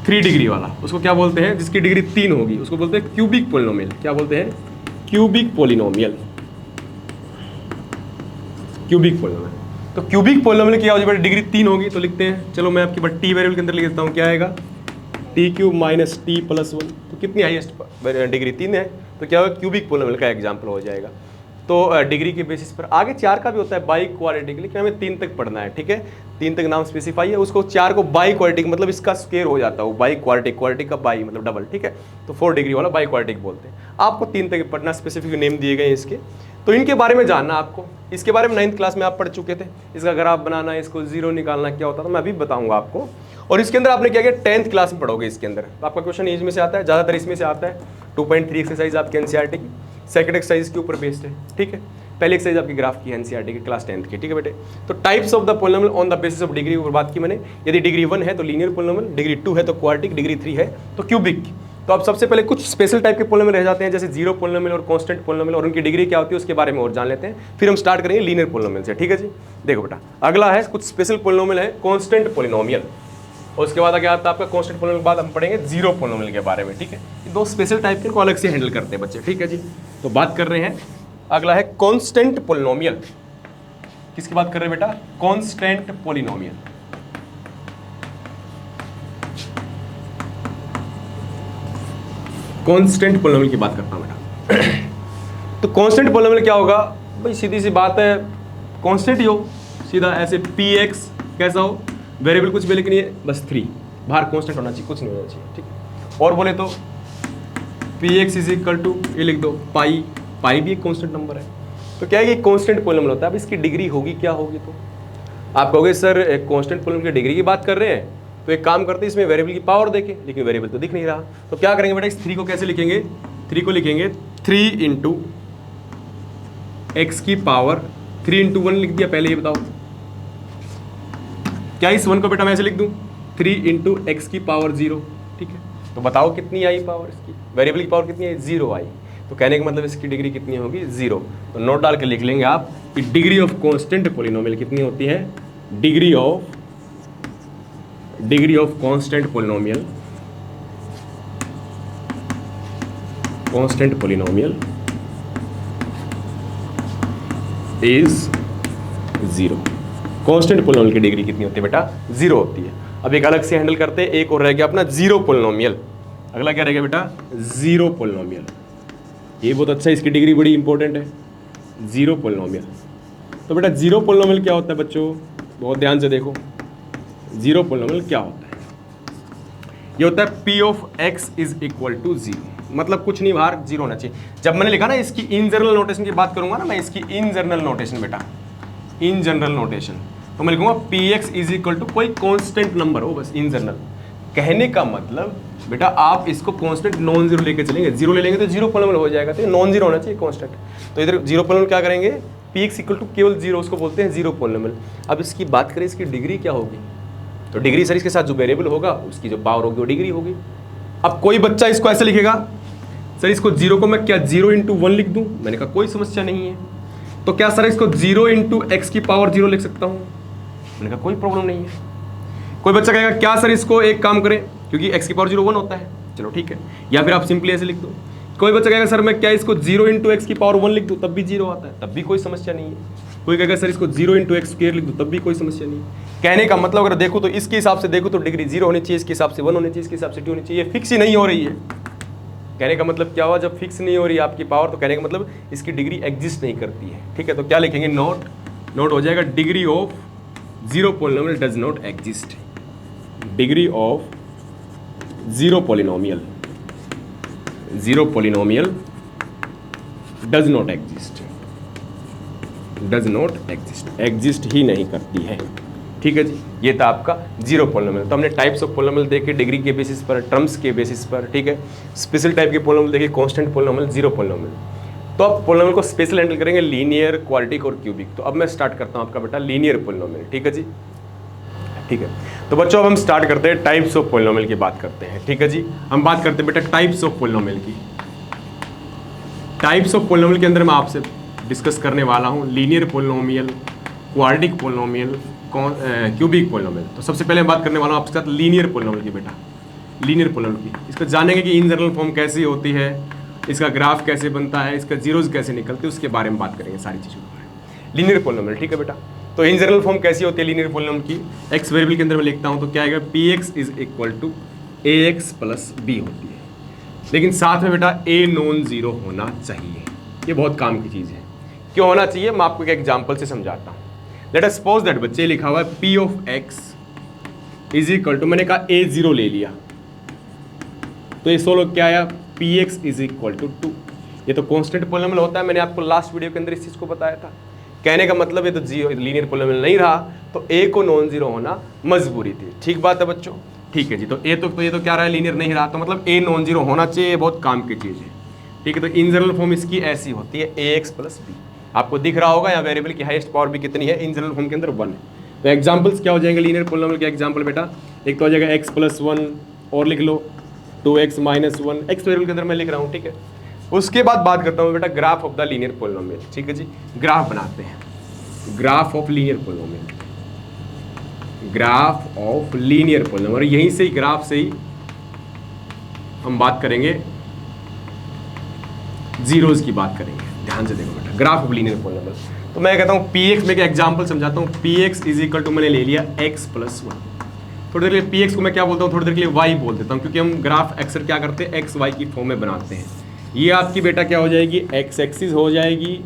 3 डिग्री वाला। उसको क्या बोलते हैं, जिसकी डिग्री 3 होगी उसको बोलते हैं क्यूबिक पोलिनोमियल। क्या बोलते हैं, क्यूबिक पोलिनोमियल। क्यूबिक पोलिनोमियल, तो क्यूबिक पोलिनोमियल क्या होगी बेटा, डिग्री 3 होगी। तो लिखते हैं, चलो मैं आपकी बट टी वेरिएबल के अंदर लिख देता हूँ, क्या आएगा, t³ - t + 1। तो कितनी हाईएस्ट डिग्री 3 है, तो क्या होगा, क्यूबिक पोलिनोमियल का एग्जाम्पल हो जाएगा। तो डिग्री के बेसिस पर आगे 4 का भी होता है बाई क्वाड्रेटिक, लेकिन हमें 3 तक पढ़ना है, ठीक है। 3 तक नाम स्पेसिफाई है, उसको 4 को बाई क्वाड्रेटिक, मतलब इसका स्क्वायर हो जाता है बाई क्वाड्रेटिक, क्वाड्रेटिक का बाई मतलब डबल, ठीक है। तो 4 डिग्री वाला बाई क्वाड्रेटिक बोलते हैं। आपको 3 तक पढ़ना, स्पेसिफिक नेम दिए गए इसके, तो इनके बारे में जानना आपको। इसके बारे में 9th क्लास में आप पढ़ चुके थे। इसका ग्राफ बनाना, इसको जीरो निकालना क्या होता था, मैं अभी बताऊंगा आपको। और इसके अंदर आपने क्या किया, 10th क्लास में पढ़ोगे इसके अंदर। तो आपका क्वेश्चन एज में से आता है, ज़्यादातर इसमें से आता है। 2.3 एक्सरसाइज आपके एनसीईआरटी की, सेकंड एक्सरसाइज के ऊपर बेस्ड है, ठीक है। पहली एक्सरसाइज आपकी ग्राफ की एनसीईआरटी की क्लास 10th की, ठीक है बेटे। तो types of the polynomial on the basis of degree ऊपर बात की मैंने। यदि डिग्री 1 है तो लीनियर पोलिनोमियल, डिग्री 2 है तो क्वाड्रेटिक, डिग्री 3 है तो क्यूबिक। तो अब सबसे पहले कुछ स्पेशल टाइप के पोलिनोमियल रह जाते हैं, जैसे जीरो पोलिनोमियल और कांस्टेंट पोलिनोमियल, और उनकी डिग्री क्या होती है उसके बारे में और जान लेते हैं। फिर हम स्टार्ट करेंगे लीनियर पोलिनोमियल से, ठीक है जी। देखो बेटा, अगला है कुछ स्पेशल पोलिनोमियल है, कांस्टेंट पोलिनोमियल। और उसके बाद क्या आता है आपका कांस्टेंट पोलिनोमियल के बाद हम पढ़ेंगे जीरो पोलिनोमियल के बारे में, ठीक है। ये 2 स्पेशल टाइप के, इनको अलग से हैंडल करते हैं बच्चे, ठीक है जी। तो बात कर रहे हैं, अगला है कांस्टेंट पोलिनोमियल। किसकी बात कर रहे हैं बेटा, कांस्टेंट पोलिनोमियल। कांस्टेंट पोलिनोमियल की बात करता हूं बेटा। तो कांस्टेंट पोलिनोमियल क्या होगा भाई, सीधी सी बात है, कांस्टेंट ही हो, सीधा ऐसे px कैसा हो, वेरिएबल कुछ भी, लेकिन ये बस 3 बाहर कांस्टेंट होना चाहिए, कुछ नहीं होना चाहिए, ठीक है। और बोले तो px इज इक्वल टू, ये लिख दो पाई, पाई भी एक कांस्टेंट नंबर है। तो क्या है कि कांस्टेंट पोलिनोमियल होता है। अब इसकी डिग्री होगी क्या होगी, तो आप कहोगे सर कांस्टेंट पोलिनोमियल की डिग्री की बात कर रहे हैं, तो एक काम करते हैं इसमें वेरिएबल की पावर देखें, लेकिन वेरिएबल तो दिख नहीं रहा। तो क्या करेंगे बेटा, इस 3 को कैसे लिखेंगे, 3 को लिखेंगे 3 × x की पावर 3 × 1 लिख दिया। पहले ये बताओ, क्या इस 1 को बेटा मैं ऐसे लिख दूं, 3 × x की पावर 0, ठीक है। तो बताओ कितनी आई पावर इसकी, वेरिएबल की पावर कितनी आई, 0 आई। तो कहने का मतलब इसकी डिग्री कितनी होगी, 0। तो नोट डाल के लिख लेंगे आप कि डिग्री ऑफ कांस्टेंट पोलिनोमियल कितनी होती है, degree of constant polynomial, constant polynomial is 0। Constant polynomial की डिग्री कितनी होती है बेटा, 0 होती है। अब एक अलग से हैंडल करते हैं, एक और रह गया अपना जीरो पोलिनोमियल। अगला क्या रह गया बेटा, जीरो पोलिनोमियल। ये बहुत अच्छा है, इसकी डिग्री बड़ी इंपॉर्टेंट है, जीरो पोलिनोमियल। तो बेटा जीरो पोलिनोमियल क्या होता है बच्चों, बहुत ध्यान से देखो, जीरो पोलिनोमियल क्या होता है। ये होता है p of x is equal to 0, मतलब कुछ नहीं, बाहर 0 होना चाहिए। जब मैंने लिखा ना इसकी इन जनरल नोटेशन की बात करूंगा ना मैं, इसकी इन जनरल नोटेशन बेटा, इन जनरल नोटेशन, तो मैं लिखूंगा px इज इक्वल टू कोई कांस्टेंट नंबर हो, बस इन जनरल। कहने का मतलब बेटा आप इसको कांस्टेंट नॉन जीरो लेके चलेंगे, जीरो ले लेंगे तो जीरो पोलिनोमियल हो जाएगा, तो नॉन जीरो होना चाहिए कांस्टेंट। तो इधर जीरो पोलिनोमियल क्या करेंगे, px इक्वल टू केवल 0, उसको बोलते हैं जीरो पोलिनोमियल। अब इसकी बात करें, इसकी डिग्री क्या होगी, तो डिग्री सर इसके साथ जो वेरिएबल होगा उसकी जो पावर होगी वो डिग्री होगी। अब कोई बच्चा इसको ऐसे लिखेगा, सर इसको 0 को मैं क्या 0 इंटू 1 लिख दूं? मैंने कहा कोई समस्या नहीं है। तो क्या सर इसको 0 इंटू एक्स की पावर 0 लिख सकता हूं? मैंने कहा कोई प्रॉब्लम नहीं है। कोई बच्चा कहेगा क्या सर इसको एक काम करें, क्योंकि एक्स की पावर 0 1 होता है, चलो ठीक है, या फिर आप सिंपली ऐसे लिख दो। कोई बच्चा कहेगा सर मैं क्या इसको 0 इंटू एक्स की पावर 1 लिख दूं, तब भी 0 आता है, तब भी कोई समस्या नहीं है। कोई कहेगा सर इसको 0 इंटू एक्स स्क्वायर लिख दूं, तब भी कोई समस्या नहीं है। कहने का मतलब अगर देखो तो इसके हिसाब से देखो तो डिग्री 0 होनी चाहिए, इसके हिसाब से 1 होनी चाहिए, इसके हिसाब से 2 होनी चाहिए, फिक्स ही नहीं हो रही है। कहने का मतलब क्या हुआ, जब फिक्स नहीं हो रही है आपकी पावर, तो कहने का मतलब इसकी डिग्री एग्जिस्ट नहीं करती है, ठीक है। तो क्या लिखेंगे, नोट हो जाएगा degree of 0 polynomial does not exist. Degree of 0 polynomial does not exist, exist ही नहीं करती है, ठीक है जी। ये था आपका 0 पॉलिनोमियल। तो हमने टाइप्स ऑफ पॉलिनोमियल देखे डिग्री के बेसिस पर, टर्म्स के बेसिस पर, ठीक है। स्पेशल टाइप के पॉलिनोमियल देखे, कांस्टेंट पॉलिनोमियल, 0 पॉलिनोमियल। तो अब पॉलिनोमियल को स्पेशल हैंडल करेंगे, लीनियर, क्वाड्रेटिक और क्यूबिक। तो अब मैं स्टार्ट करता हूँ आपका बेटा लीनियर पॉलिनोमियल, ठीक है जी, ठीक है। तो बच्चों अब हम स्टार्ट करते हैं टाइप्स ऑफ पॉलिनोमियल की बात करते हैं, ठीक है जी। हम बात करते हैं बेटा टाइप्स ऑफ पॉलिनोमियल की। टाइप्स ऑफ पॉलिनोमियल के अंदर मैं आपसे डिस्कस करने वाला हूँ linear polynomial, quadratic polynomial, cubic polynomial. तो सबसे पहले मैं बात करने वाला हूँ आपके साथ लीनियर पॉलिनोमियल की बेटा, लीनियर पॉलिनोमियल की। इसको जानेंगे कि इन जनरल फॉर्म कैसी होती है, इसका ग्राफ कैसे बनता है, इसका जीरोज कैसे निकलते हैं, उसके बारे में बात करेंगे सारी चीज़ों के बारे में। लीनियर पॉलिनोमियल, ठीक है बेटा। तो इन जनरल फॉर्म कैसी होती है लीनियर पॉलिनोमियल की, एक्स वेरिएबल के अंदर मैं लिखता हूँ तो क्या आएगा, p x is equal to A x plus b होती है। लेकिन साथ में बेटा ए नॉन जीरो होना चाहिए, ये बहुत काम की चीज़ है। क्यों होना चाहिए, मैं आपको एक एग्जाम्पल से समझाता हूँ। लेट अस सपोज दैट बच्चे लिखा हुआ है p of x is equal to, मैंने कहा ए जीरो ले लिया, तो ये सोलो क्या आया, p x is equal to 2। ये तो कॉन्स्टेंट पॉलिनोमियल होता है, मैंने आपको लास्ट वीडियो के अंदर इस चीज़ को बताया था। कहने का मतलब ये तो लीनियर पॉलिनोमियल नहीं रहा, तो ए को नॉन जीरो होना मजबूरी थी, ठीक बात है बच्चों, ठीक है जी। तो ये तो क्या रहा है, लीनियर नहीं रहा, तो मतलब ए नॉन जीरो होना चाहिए, बहुत काम की चीज़ है, ठीक है। तो इन जनरल फॉर्म इसकी ऐसी होती है ए एक्स प्लस बी। आपको दिख रहा होगा यहाँ वेरिएबल की हाईएस्ट पावर भी कितनी है, इन जनरल फॉर्म के अंदर 1 है। तो एग्जांपल्स क्या हो जाएंगे लीनियर पॉलिनोमियल के एग्जांपल बेटा, एक तो हो जाएगा x प्लस 1 और लिख लो 2x माइनस 1, एक्स वेरिएबल के अंदर मैं लिख रहा हूँ, ठीक है। उसके बाद बात करता हूँ बेटा graph of the linear polynomial, ठीक है जी। ग्राफ बनाते हैं, graph of linear polynomial, graph of linear polynomial. यहीं से ही ग्राफ से ही हम बात करेंगे, जीरोज की बात करेंगे, ध्यान से देखो बेटा, ग्राफ ऑफ लीनियर पॉलिनोमियल। तो मैं कहता हूँ पी एक्स में एक एग्जाम्पल समझाता हूँ, p x is equal to मैंने ले लिया एक्स प्लस 1। थोड़ी देर के लिए पी एक्स को मैं क्या बोलता हूँ, थोड़ी देर के लिए वाई बोल देता हूँ, क्योंकि हम ग्राफ अक्सर क्या करते हैं, एक्स वाई की फॉर्म में बनाते हैं। ये आपकी बेटा क्या हो जाएगी, एक्स एक्सिस हो जाएगी,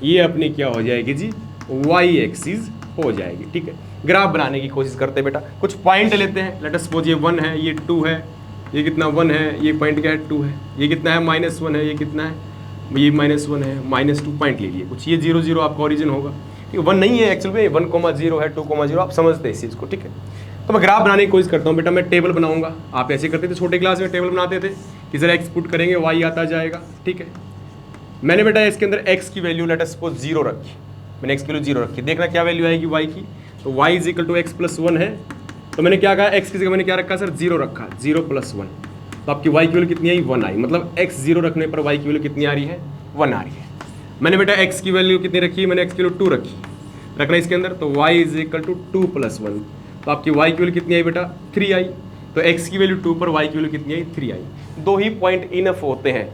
ये अपनी क्या हो जाएगी जी, वाई एक्सिस हो जाएगी, ठीक है। ग्राफ बनाने की कोशिश करते हैं बेटा, कुछ पॉइंट लेते हैं। लेट अस सपोज ये 1 है, ये 2 है, ये कितना 1 है, ये पॉइंट क्या है 2 है, ये कितना है -1 है, ये कितना है, ये -1 है, -2 पॉइंट ले लिए कुछ, ये 0 0 आपका ओरिजिन होगा, ठीक है। 1 नहीं है एक्चुअल में, 1,0 है, 2,0, आप समझते हैं इस चीज़ को, ठीक है। तो मैं ग्राफ बनाने की कोशिश करता हूँ बेटा, मैं टेबल बनाऊंगा। आप ऐसे करते थे छोटे क्लास में, टेबल बनाते थे कि जरा एक्स पुट करेंगे वाई आता जाएगा, ठीक है। मैंने बेटा इसके अंदर एक्स की वैल्यू लेट अस सपोज 0 रखी, मैंने एक्स की वैल्यू 0 रखी, देखना क्या वैल्यू आएगी वाई की। तो y is equal to x plus 1 है, तो मैंने क्या कहा, एक्स की जगह मैंने क्या रखा सर, 0 रखा, 0 प्लस 1, तो आपकी वाई की वैल्यू कितनी आई, 1 आई। मतलब एक्स 0 रखने पर वाई की वैल्यू कितनी आ रही है, 1 आ रही है। मैंने बेटा एक्स की वैल्यू कितनी रखी, मैंने एक्स की वैल्यू 2 रखी, रखना इसके अंदर, तो y is equal to 2 plus 1, तो आपकी वाई की वैल्यू कितनी आई बेटा, 3 आई। तो एक्स की वैल्यू 2 पर वाई की वैल्यू कितनी आई, 3 आई। 2 ही पॉइंट इनफ होते हैं।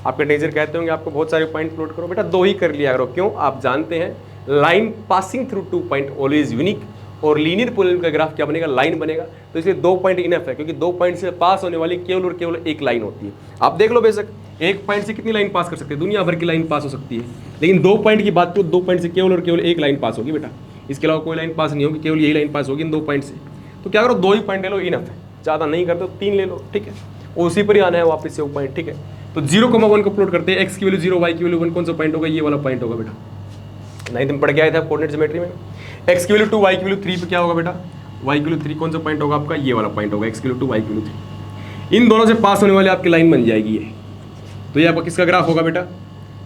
आपके टीचर कहते होंगे आपको बहुत सारे पॉइंट प्लॉट करो, बेटा 2 ही कर लिया करो। क्यों, आप जानते हैं line passing through 2 point always unique, और लीनियर पॉलिनोमियल का ग्राफ क्या बनेगा, लाइन बनेगा। तो इसलिए 2 पॉइंट इनफ है, क्योंकि 2 पॉइंट से पास होने वाली केवल और केवल एक लाइन होती है। आप देख लो बेशक एक पॉइंट से कितनी लाइन पास कर सकते हैं, दुनिया भर की लाइन पास हो सकती है, लेकिन 2 पॉइंट की बात करो, 2 पॉइंट से केवल और केवल एक लाइन पास होगी बेटा, इसके अलावा कोई लाइन पास नहीं होगी, केवल यही लाइन पास होगी इन 2 पॉइंट से। तो क्या करो, 2 ही पॉइंट ले लो, इनफ है, ज़्यादा नहीं करते तो 3 ले लो, ठीक है। उसी पर ही आना है वापस से वो पॉइंट, ठीक है। तो 0,1 को प्लॉट करते हैं, एक्स की वैल्यू 0, वाई की वैल्यू 1, कौन सा पॉइंट होगा, ये वाला पॉइंट होगा बेटा। 9th में पढ़ के आया था कोऑर्डिनेट ज्योमेट्री में, एक्स की वैल्यू 2, वाई की वैल्यू 3 पे क्या होगा बेटा, वाई की वैल्यू 3, कौन सा पॉइंट होगा आपका, ये वाला पॉइंट होगा, एक्स की वैल्यू 2, वाई की वैल्यू 3। इन दोनों से पास होने वाले आपकी लाइन बन जाएगी ये। तो ये आपका किसका ग्राफ होगा बेटा,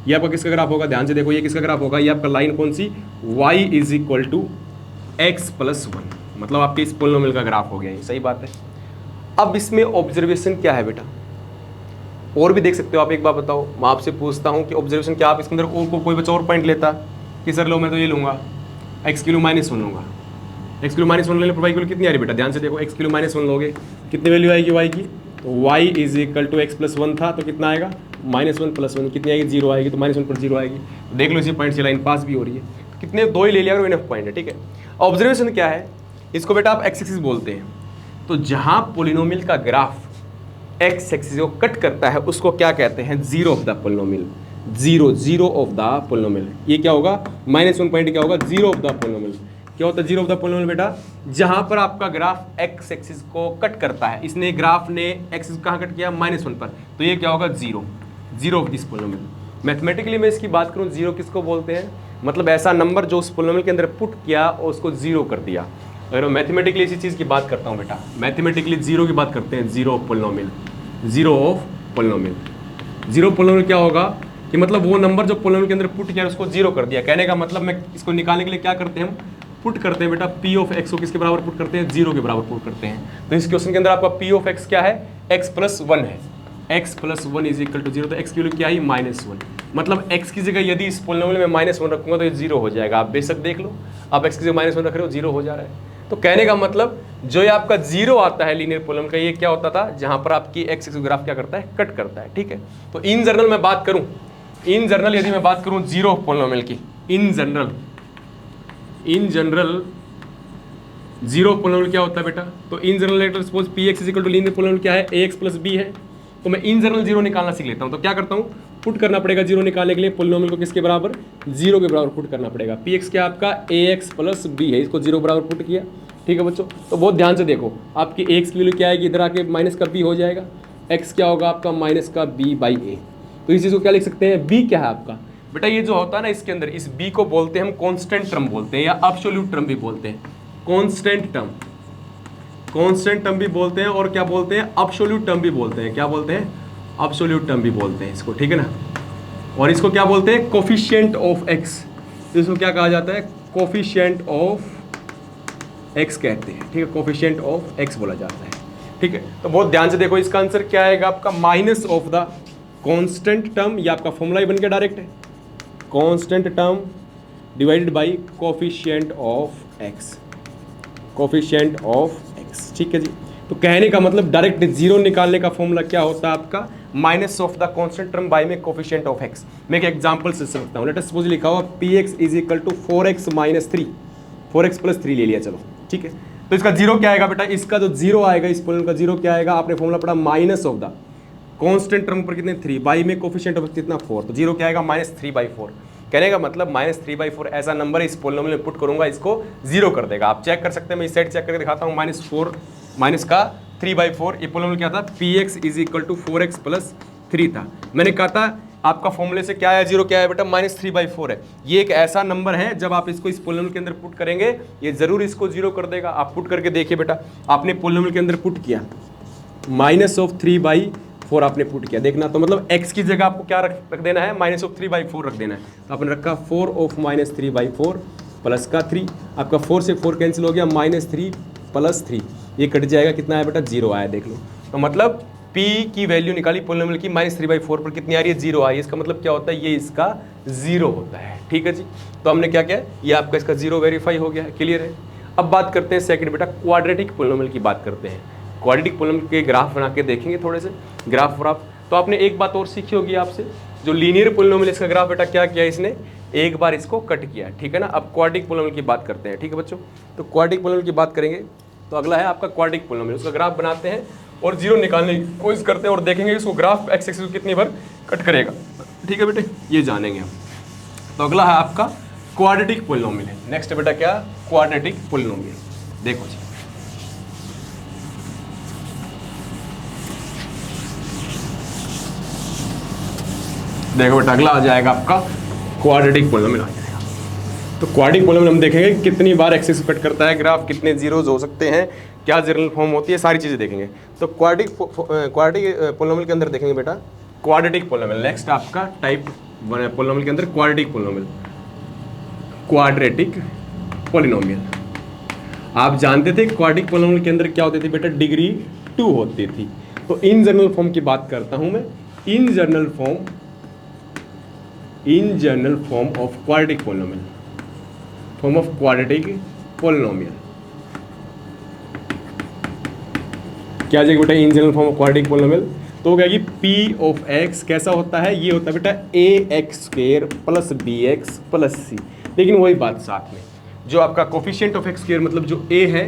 ये आपका किसका ग्राफ होगा, ध्यान से देखो, ये किसका ग्राफ होगा, ये आपका लाइन कौन सी, y is equal to x plus 1, मतलब आपके इस पोलिनोमियल का ग्राफ हो गया ये, सही बात है। अब इसमें ऑब्जर्वेशन क्या है बेटा, और भी देख सकते हो आप, एक बार बताओ, मैं आपसे पूछता हूँ कि ऑब्जर्वेशन क्या, आप इसके अंदर और कोई बच्चा और पॉइंट लेता कि सर लो मैं तो ये लूँगा एक्स की वैल्यू -1 लूँगा, एक्स की वैल्यू -1 लेने पर वाई की वैल्यू कितनी आ रही बेटा, ध्यान से देखो, एक्स की वैल्यू -1 लोगे कितनी वैल्यू आएगी वाई की, तो y is equal to x plus 1 था तो कितना आएगा -1 + 1 कितनी आएगी 0 आएगी, तो -1 पर 0 आएगी। तो देख लो इसी पॉइंट से लाइन पास भी हो रही है, कितने 2 ही ले लिया इनफ पॉइंट है, ठीक है। ऑब्जर्वेशन क्या है, इसको बेटा आप एक्स एक्सिस बोलते हैं, तो जहाँ पोलिनोमियल का ग्राफ एक्स एक्सिस को कट करता है उसको क्या कहते हैं, zero of the polynomial, zero of the polynomial. ये क्या होगा -1 पॉइंट क्या होगा, जीरो ऑफ द पोलिनोमियल। क्या होता है जीरो ऑफ द पोलिनोमियल बेटा, जहां पर आपका ग्राफ एक्स एक्सिस को कट करता है, इसने ग्राफ ने एक्सिस कहां कट किया -1 पर, तो ये क्या होगा zero of this polynomial. Mathematically मैं इसकी बात करूं, जीरो किसको बोलते हैं, मतलब ऐसा नंबर जो उस पोलिनोमियल के अंदर पुट किया और उसको जीरो कर दिया। अगर मैं मैथमेटिकली इसी चीज़ की बात करता हूँ बेटा, मैथमेटिकली जीरो की बात करते हैं, zero of polynomial, zero of polynomial. Zero polynomial क्या होगा कि मतलब वो नंबर जो पोलिनोमियल के अंदर पुट किया उसको जीरो कर दिया। कहने का मतलब मैं इसको निकालने के लिए क्या करते हैं, हम पुट करते हैं बेटा पी ऑफ एक्स को किसके बराबर पुट करते हैं, जीरो के बराबर पुट करते हैं। तो इस क्वेश्चन के अंदर आपका पी ऑफ एक्स क्या है, एक्स प्लस 1 है, x plus 1 is equal to zero, तो एक्स की वैल्यू क्या है -1, मतलब एक्स की जगह यदि इस पोलिनोमियल में -1 रखूंगा तो ये जीरो हो जाएगा। आप बेशक देख लो, आप एक्स की जगह -1 रख रहे हो, जीरो हो जा रहा है। तो कहने का मतलब जो ये आपका जीरो आता है लीनियर पोलिनोमियल का, ये क्या होता था, जहां पर आपकी एक्स एक्सिस ग्राफ क्या करता है, कट करता है, ठीक है। तो इन जनरल मैं बात करूं, इन जनरल यदि मैं बात करूं जीरो पोलिनोमियल की, इन जनरल जीरो पोलिनोमियल क्या होता है बेटा, तो in general let suppose p x is equal to linear polynomial क्या है, ए एक्स प्लस बी है। तो मैं इन जनरल जीरो निकालना सीख लेता हूं, तो क्या करता हूं, पुट करना पड़ेगा जीरो निकालने के लिए पोलिनोमियल को किसके बराबर, जीरो के बराबर पुट करना पड़ेगा। पी एक्स क्या आपका ए एक्स प्लस बी है, इसको जीरो बराबर पुट किया, ठीक है बच्चों। तो बहुत ध्यान से देखो, आपकी ए एक्स की वैल्यू क्या आएगी, इधर आके माइनस का बी हो जाएगा, एक्स क्या होगा आपका माइनस का बी बाई ए। तो इस चीज़ को क्या लिख सकते हैं, बी क्या है आपका बेटा, ये जो होता है ना इसके अंदर, इस बी को बोलते हैं हम कॉन्स्टेंट टर्म बोलते हैं या एब्सोल्यूट टर्म भी बोलते हैं, कॉन्स्टेंट टर्म भी बोलते हैं, और क्या बोलते हैं, एब्सोल्यूट टर्म भी बोलते हैं। क्या बोलते हैं, एब्सोल्यूट टर्म भी बोलते हैं इसको, ठीक है ना। और इसको क्या बोलते हैं, कोफिशिएंट ऑफ एक्स, तो इसको क्या कहा जाता है, कोफिशिएंट ऑफ एक्स कहते हैं, ठीक है, कोफिशिएंट ऑफ एक्स बोला जाता है, ठीक है। तो बहुत ध्यान से देखो, इसका आंसर क्या आएगा आपका, minus of the constant term, ये आपका फॉर्मूला ही बन के डायरेक्ट है, constant term divided by coefficient of x, coefficient of x, ठीक है जी। तो कहने का मतलब डायरेक्ट जीरो निकालने का फॉर्मूला क्या होता है आपका, minus of the constant term by में कोफिशिएंट ऑफ एक्स। मैं एक एग्जांपल से समझता हूं, लेट अस सपोज लिखा हुआ p x is equal to 4x - 3, 4x + 3 ले लिया, चलो ठीक है। तो इसका जीरो क्या आएगा बेटा, इसका जो जीरो आएगा, इस पोलिनोमियल का जीरो क्या आएगा, आपने फॉर्मूला पढ़ा minus of the constant term पर कितने 3 बाई में कोफिशिएंट ऑफ कितना 4, तो जीरो क्या आएगा -3/4। कहने का मतलब -3/4 ऐसा नंबर है, इस पोलिनोमियल में पुट करूंगा इसको जीरो कर देगा। आप चेक कर सकते हैं, मैं इस साइड चेक करके दिखाता हूँ, -4 माइनस का 3/4, ये पोलिनोमियल क्या था, px is equal to 4x + 3 था। मैंने कहा था आपका फॉर्मूले से क्या है, जीरो क्या है बेटा, -3/4 है। ये एक ऐसा नंबर है जब आप इसको इस पोलिनोमियल के अंदर पुट करेंगे ये जरूर इसको जीरो कर देगा। आप पुट करके देखिए बेटा, आपने पोलिनोमियल के अंदर पुट किया -3/4 आपने पुट किया, देखना तो मतलब x की जगह आपको क्या रख देना है, -3/4 रख देना है। तो आपने रखा 4 of -3/4 प्लस का 3, आपका 4 से 4 कैंसिल हो गया, -3 + 3 ये कट जाएगा, कितना आया बेटा, जीरो आया, देख लो। तो मतलब p की वैल्यू निकाली पोलिनोमियल की, -3/4 पर कितनी आ रही है, जीरो आई है। इसका मतलब क्या होता है, ये इसका जीरो होता है, ठीक है जी। तो हमने क्या किया, ये आपका इसका जीरो वेरीफाई हो गया है, क्लियर है। अब बात करते हैं सेकंड बेटा, क्वाड्रेटिक पोलिनोमियल की बात करते हैं। क्वाड्रेटिक पोलिनोमियल के ग्राफ बना के देखेंगे थोड़े से, ग्राफ। तो आपने एक बात और सीखी होगी आपसे, जो लीनियर पोलिनोमियल इसका ग्राफ बेटा क्या किया इसने, एक बार इसको कट किया, ठीक है ना। अब क्वाड्रेटिक पोलिनोमियल की बात करते हैं, ठीक है बच्चों। तो क्वाड्रेटिक पोलिनोमियल की बात करेंगे, तो अगला है आपका क्वाड्रेटिक पोलिनोमियल, उसका ग्राफ बनाते हैं और जीरो निकालने की कोशिश करते हैं और देखेंगे इसको ग्राफ एक्स एक्सिस कितनी बार कट करेगा, ठीक है बेटे, ये जानेंगे हम। तो अगला है आपका क्वाड्रेटिक पोलिनोमियल है। नेक्स्ट बेटा क्या, क्वाड्रेटिक पोलिनोमियल। देखो जी, देखो बेटा अगला आ जाएगा आपका क्वाड्रेटिक पोलिनोमियल आ जाएगा। तो क्वाड्रेटिक पोलिनोमियल हम देखेंगे कितनी बार एक्सिस कट करता है ग्राफ, कितने जीरोज हो सकते हैं, क्या जनरल फॉर्म होती है, सारी चीज़ें देखेंगे। तो क्वाड्रेटिक पोलिनोमियल के अंदर देखेंगे बेटा क्वाड्रेटिक पोलिनोमियल। नेक्स्ट आपका टाइप पोलिनोमियल के अंदर क्वाड्रेटिक पोलिनोमियल, क्वाड्रेटिक पोलिनोमियल। आप जानते थे क्वाड्रेटिक पोलिनोमियल के अंदर क्या होती थी बेटा, डिग्री 2 होती थी। तो इन जनरल फॉर्म की बात करता हूं मैं, in general form of quadratic polynomial, form of quadratic polynomial क्या जाएगा बेटा, in general form of quadratic polynomial. तो हो गया पी ऑफ एक्स कैसा होता है, ये होता है बेटा A X square plus B X plus C. लेकिन वही बात साथ में, जो आपका कोफिशिएंट ऑफ एक्स स्क्वेयर मतलब जो ए है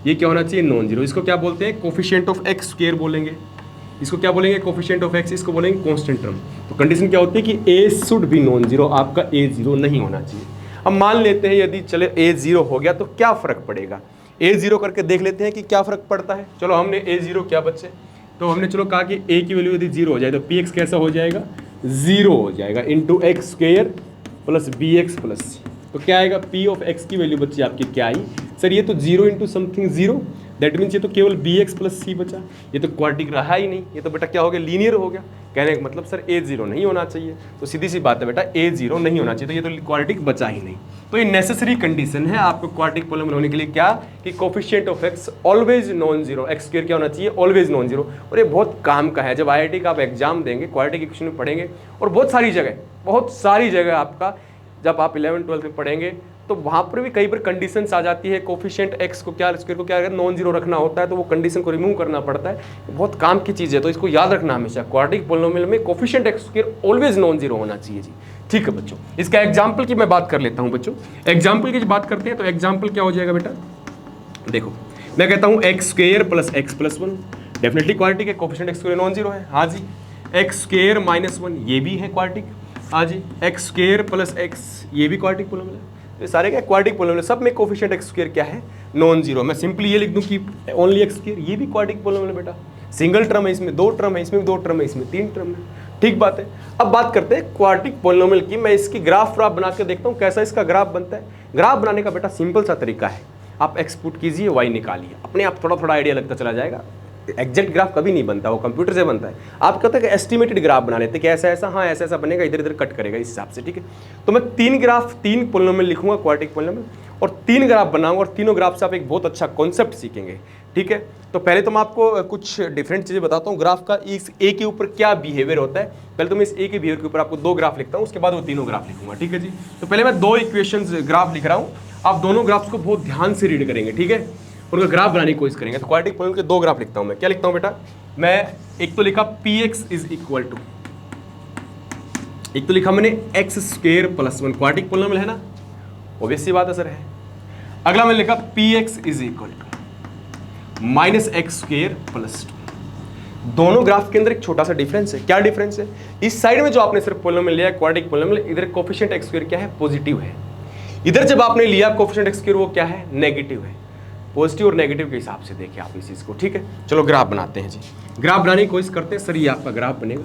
ये क्या होना चाहिए, नॉन जीरो। इसको क्या बोलते हैं, कोफिशिएंट ऑफ एक्स स्क्वेयर बोलेंगे। इसको क्या बोलेंगे, कोफिशिएंट ऑफ एक्स, इसको बोलेंगे कांस्टेंट टर्म। तो कंडीशन क्या होती है कि ए शुड बी नॉन जीरो, आपका ए जीरो नहीं होना चाहिए। अब मान लेते हैं यदि चले ए जीरो हो गया तो क्या फर्क पड़ेगा, ए जीरो करके देख लेते हैं कि क्या फर्क पड़ता है। चलो हमने ए जीरो क्या बच्चे, तो हमने चलो कहा कि ए की वैल्यू यदि जीरो हो जाए तो पी एक्स कैसा हो जाएगा, जीरो हो जाएगा into X square plus B X plus C. तो क्या आएगा, पी ऑफ एक्स की वैल्यू बच्ची आपकी क्या आई, सर ये तो zero into something zero, that means ये तो केवल बी एक्स प्लस सी बचा, ये तो क्वाड्रेटिक रहा ही नहीं, ये तो बेटा क्या हो गया, लीनियर हो गया। कहने का मतलब सर ए जीरो नहीं होना चाहिए, तो सीधी सी बात है बेटा ए जीरो नहीं होना चाहिए, तो ये तो क्वाड्रेटिक बचा ही नहीं। तो ये नेसेसरी कंडीशन है आपको क्वाड्रेटिक पोलिनोमियल होने के लिए, क्या कि coefficient of x always non zero, x square क्या होना चाहिए, ऑलवेज नॉन जीरो। और ये बहुत काम का है, जब आईआईटी का आप एग्जाम देंगे क्वाड्रेटिक इक्वेशन में पढ़ेंगे, और बहुत सारी जगह आपका जब आप 11th-12th में पढ़ेंगे तो वहाँ पर भी कई बार कंडीशंस आ जाती है, कोफिशिएंट एक्स को क्या स्क्वायर को क्या अगर नॉन जीरो रखना होता है तो वो कंडीशन को रिमूव करना पड़ता है, बहुत काम की चीज़ है। तो इसको याद रखना हमेशा, क्वाड्रेटिक पोलिनोमियल में coefficient x square always non zero होना चाहिए जी। ठीक है बच्चों, इसका एग्जाम्पल की मैं बात कर लेता हूँ बच्चों। एग्जाम्पल की बात करते हैं तो एग्जाम्पल क्या हो जाएगा बेटा, देखो मैं कहता हूँ X square plus x plus one, definitely quadratic है, coefficient x square non zero है, हाँ जी। एक्स स्क्वायर माइनस वन ये भी है क्वाड्रेटिक, हाँ जी। एक्स स्क्वायर प्लस एक्स ये भी क्वाड्रेटिक पोलिनोमियल है, ये सारे क्या क्वाड्रेटिक पोलिनोमियल, सब में कोफिशिएंट एक्स स्क्वायर क्या है, नॉन जीरो। मैं सिंपली ये लिख दूं कि ओनली एक्स स्क्वायर, ये भी क्वाड्रेटिक पोलिनोमियल बेटा, सिंगल टर्म है इसमें, दो टर्म है इसमें, दो टर्म है इसमें, तीन टर्म है, ठीक बात है। अब बात करते हैं क्वाड्रेटिक पोलिनोमियल की, मैं इसकी ग्राफ बना के देखता हूँ कैसा इसका ग्राफ बनता है। ग्राफ बनाने का बेटा सिंपल सा तरीका है, आप एक्स पुट कीजिए, वाई निकालिए, अपने आप थोड़ा थोड़ा आइडिया लगता चला जाएगा। एग्जैक्ट ग्राफ कभी नहीं बनता, वो कंप्यूटर से बनता है। आप कहते हैं कि एस्टिमेटेड ग्राफ बना लेते हैं कि ऐसा ऐसा, हाँ ऐसा ऐसा बनेगा, इधर इधर कट करेगा इस हिसाब से, ठीक है। तो मैं तीन पोलिनोमियल लिखूंगा क्वाड्रेटिक पोलिनोमियल, और तीन ग्राफ बनाऊंगा, और तीनों ग्राफ से आप एक बहुत अच्छा कॉन्सेप्ट सीखेंगे, ठीक है। तो पहले तो मैं आपको कुछ डिफरेंट चीज़ें बताता हूँ ग्राफ का, इस ए के ऊपर क्या बिहेवियर होता है। पहले तो मैं इस ए के बिहेवियर के ऊपर आपको दो ग्राफ लिखता हूँ, उसके बाद वो तीनों ग्राफ लिखूंगा, ठीक है जी। तो पहले मैं दो इक्वेशंस ग्राफ लिख रहा हूँ, आप दोनों ग्राफ्स को बहुत ध्यान से रीड करेंगे, ठीक है, उनका ग्राफ बनाने की कोशिश करेंगे। तो क्वाड्रेटिक पोलिनोमियल के दो ग्राफ लिखता हूं मैं, क्या लिखता हूं बेटा, मैं एक तो लिखा px इज इक्वल टू, एक तो लिखा मैंने x square plus one, quadratic polynomial है ना, ऑब्वियस सी बात है सर है। अगला मैंने लिखा px is equal to minus x square plus two. दोनों ग्राफ के अंदर एक छोटा सा डिफरेंस है, क्या डिफरेंस है, इस साइड में जो आपने सिर्फ पोलिनोमियल लिया क्वाड्रेटिक पोलिनोमियल, इधर कोफिशिएंट एक्स स्क्वायर क्या है, पॉजिटिव है। इधर जब आपने लिया कोफिशिएंट एक्स स्क्वायर वो क्या है, नेगेटिव है। पॉजिटिव और नेगेटिव के हिसाब से देखिए आप इस चीज़ को, ठीक है। चलो ग्राफ बनाते हैं जी, ग्राफ बनाने की कोशिश करते हैं। सर ये आपका ग्राफ बनेगा,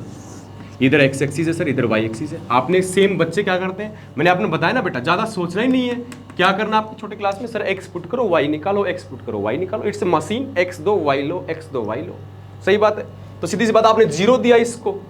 इधर एक्स एक्सिस है सर, इधर वाई एक्सिस है। आपने सेम बच्चे क्या करते हैं, मैंने आपने बताया ना बेटा, ज़्यादा सोचना ही नहीं है, क्या करना आपकी छोटे क्लास में, सर एक्स पुट करो वाई निकालो, एक्स पुट करो वाई निकालो, इट्स ए मशीन, एक्स दो वाई लो, एक्स दो वाई लो, सही बात है। तो सीधी सी बात, आपने जीरो दिया, इसको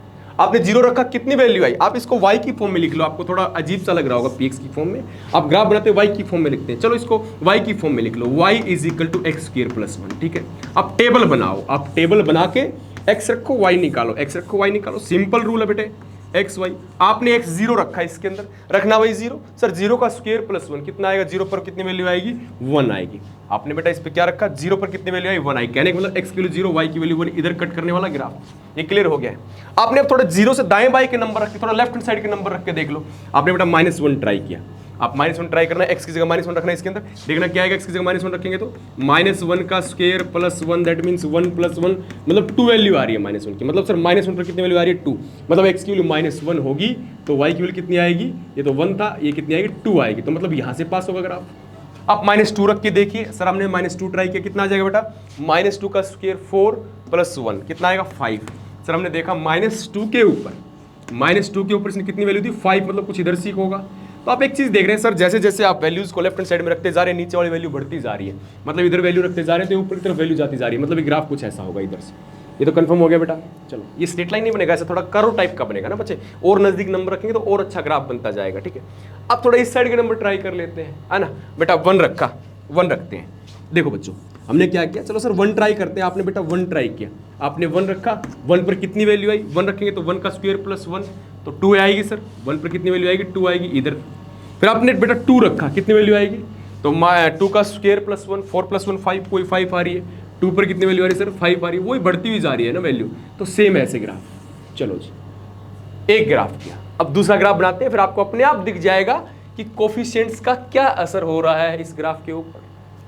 आपने जीरो रखा, कितनी वैल्यू आई, आप इसको y की फॉर्म में लिख लो, आपको थोड़ा अजीब सा लग रहा होगा px की फॉर्म में, आप ग्राफ बनाते हैं y की फॉर्म में लिखते हैं, चलो इसको y की फॉर्म में लिख लो, y is equal to x square plus one, ठीक है। आप टेबल बनाओ, आप टेबल बना के x रखो y निकालो, x रखो y निकालो, सिंपल रूल है बेटे, एक्स वाई। आपने एक्स जीरो रखा है, इसके अंदर रखना भाई जीरो, सर जीरो का स्क्वायर प्लस वन कितना आएगा, जीरो पर कितनी वैल्यू आएगी, वन आएगी। आपने बेटा इस पे क्या रखा, जीरो पर कितनी वैल्यू आई, वन आई, कहने का मतलब एक्स की वैल्यू जीरो, वाई की वैल्यू वन, इधर कट करने वाला ग्राफ, ये क्लियर हो गया है। आपने अब थोड़ा जीरो से दाएं बाएं के नंबर रख के, थोड़ा लेफ्ट हैंड साइड के नंबर रख के देख लो। आपने बेटा माइनस वन ट्राई किया, आप माइनस वन ट्राई करना, एक्स की जगह माइनस वन रखना है, इसके अंदर देखना क्या आएगा, एक्स की जगह माइनस वन रखेंगे तो माइनस वन का square plus one, that means one plus one, मतलब टू वैल्यू आ रही है माइनस वन की, मतलब सर माइनस वन पर कितनी वैल्यू आ रही है, टू, मतलब एक्स की वैल्यू माइनस वन होगी तो वाई की वैल्यू कितनी आएगी, ये तो वन था, ये कितनी आएगी, टू आएगी, तो मतलब यहाँ से पास होगा ग्राफ। आप माइनस टू रख के देखिए, सर हमने माइनस टू ट्राई किया, कितना आ जाएगा बेटा, माइनस टू का स्क्वायर फोर प्लस वन कितना आएगा, फाइव। सर हमने देखा माइनस टू के ऊपर इसने कितनी वैल्यू थी, फाइव, मतलब कुछ इधर सीख होगा। तो आप एक चीज़ देख रहे हैं सर, जैसे जैसे आप वैल्यूज को लेफ्ट हैंड साइड में रखते जा रहे हैं, नीचे वाली वैल्यू बढ़ती जा रही है, मतलब इधर वैल्यू रखते जा रहे हैं तो ऊपर की तरफ वैल्यू जाती जा रही है, मतलब ये ग्राफ कुछ ऐसा होगा इधर से। ये तो कंफर्म हो गया बेटा। चलो ये स्ट्रेट लाइन नहीं बनेगा, ऐसा थोड़ा कर्व टाइप का बनेगा ना बच्चे, और नजदीक नंबर रखेंगे तो और अच्छा ग्राफ बनता जाएगा, ठीक है। अब थोड़ा इस साइड के नंबर ट्राई कर लेते हैं, है ना बेटा, वन रखा, वन रखते हैं, देखो बच्चों, हमने क्या किया, चलो सर 1 ट्राई करते हैं। आपने बेटा 1 ट्राई किया, आपने 1 रखा, 1 पर कितनी वैल्यू आई, 1 रखेंगे तो 1 का स्क्वायर प्लस 1 तो 2 आएगी सर। 1 पर कितनी वैल्यू आएगी, 2 आएगी इधर। फिर आपने बेटा 2 रखा, कितनी वैल्यू आएगी, तो 2 का स्क्वायर प्लस 1, 4 प्लस 1 5, कोई 5 आ रही है। 2 पर कितनी वैल्यू आ रही है सर, 5 आ रही है, वही बढ़ती हुई जा रही है ना वैल्यू। तो सेम ऐसे ग्राफ। चलो जी, एक ग्राफ किया, अब दूसरा ग्राफ बनाते हैं, फिर आपको अपने आप दिख जाएगा कि कोफिशिएंट्स का क्या असर हो रहा है इस ग्राफ के ऊपर,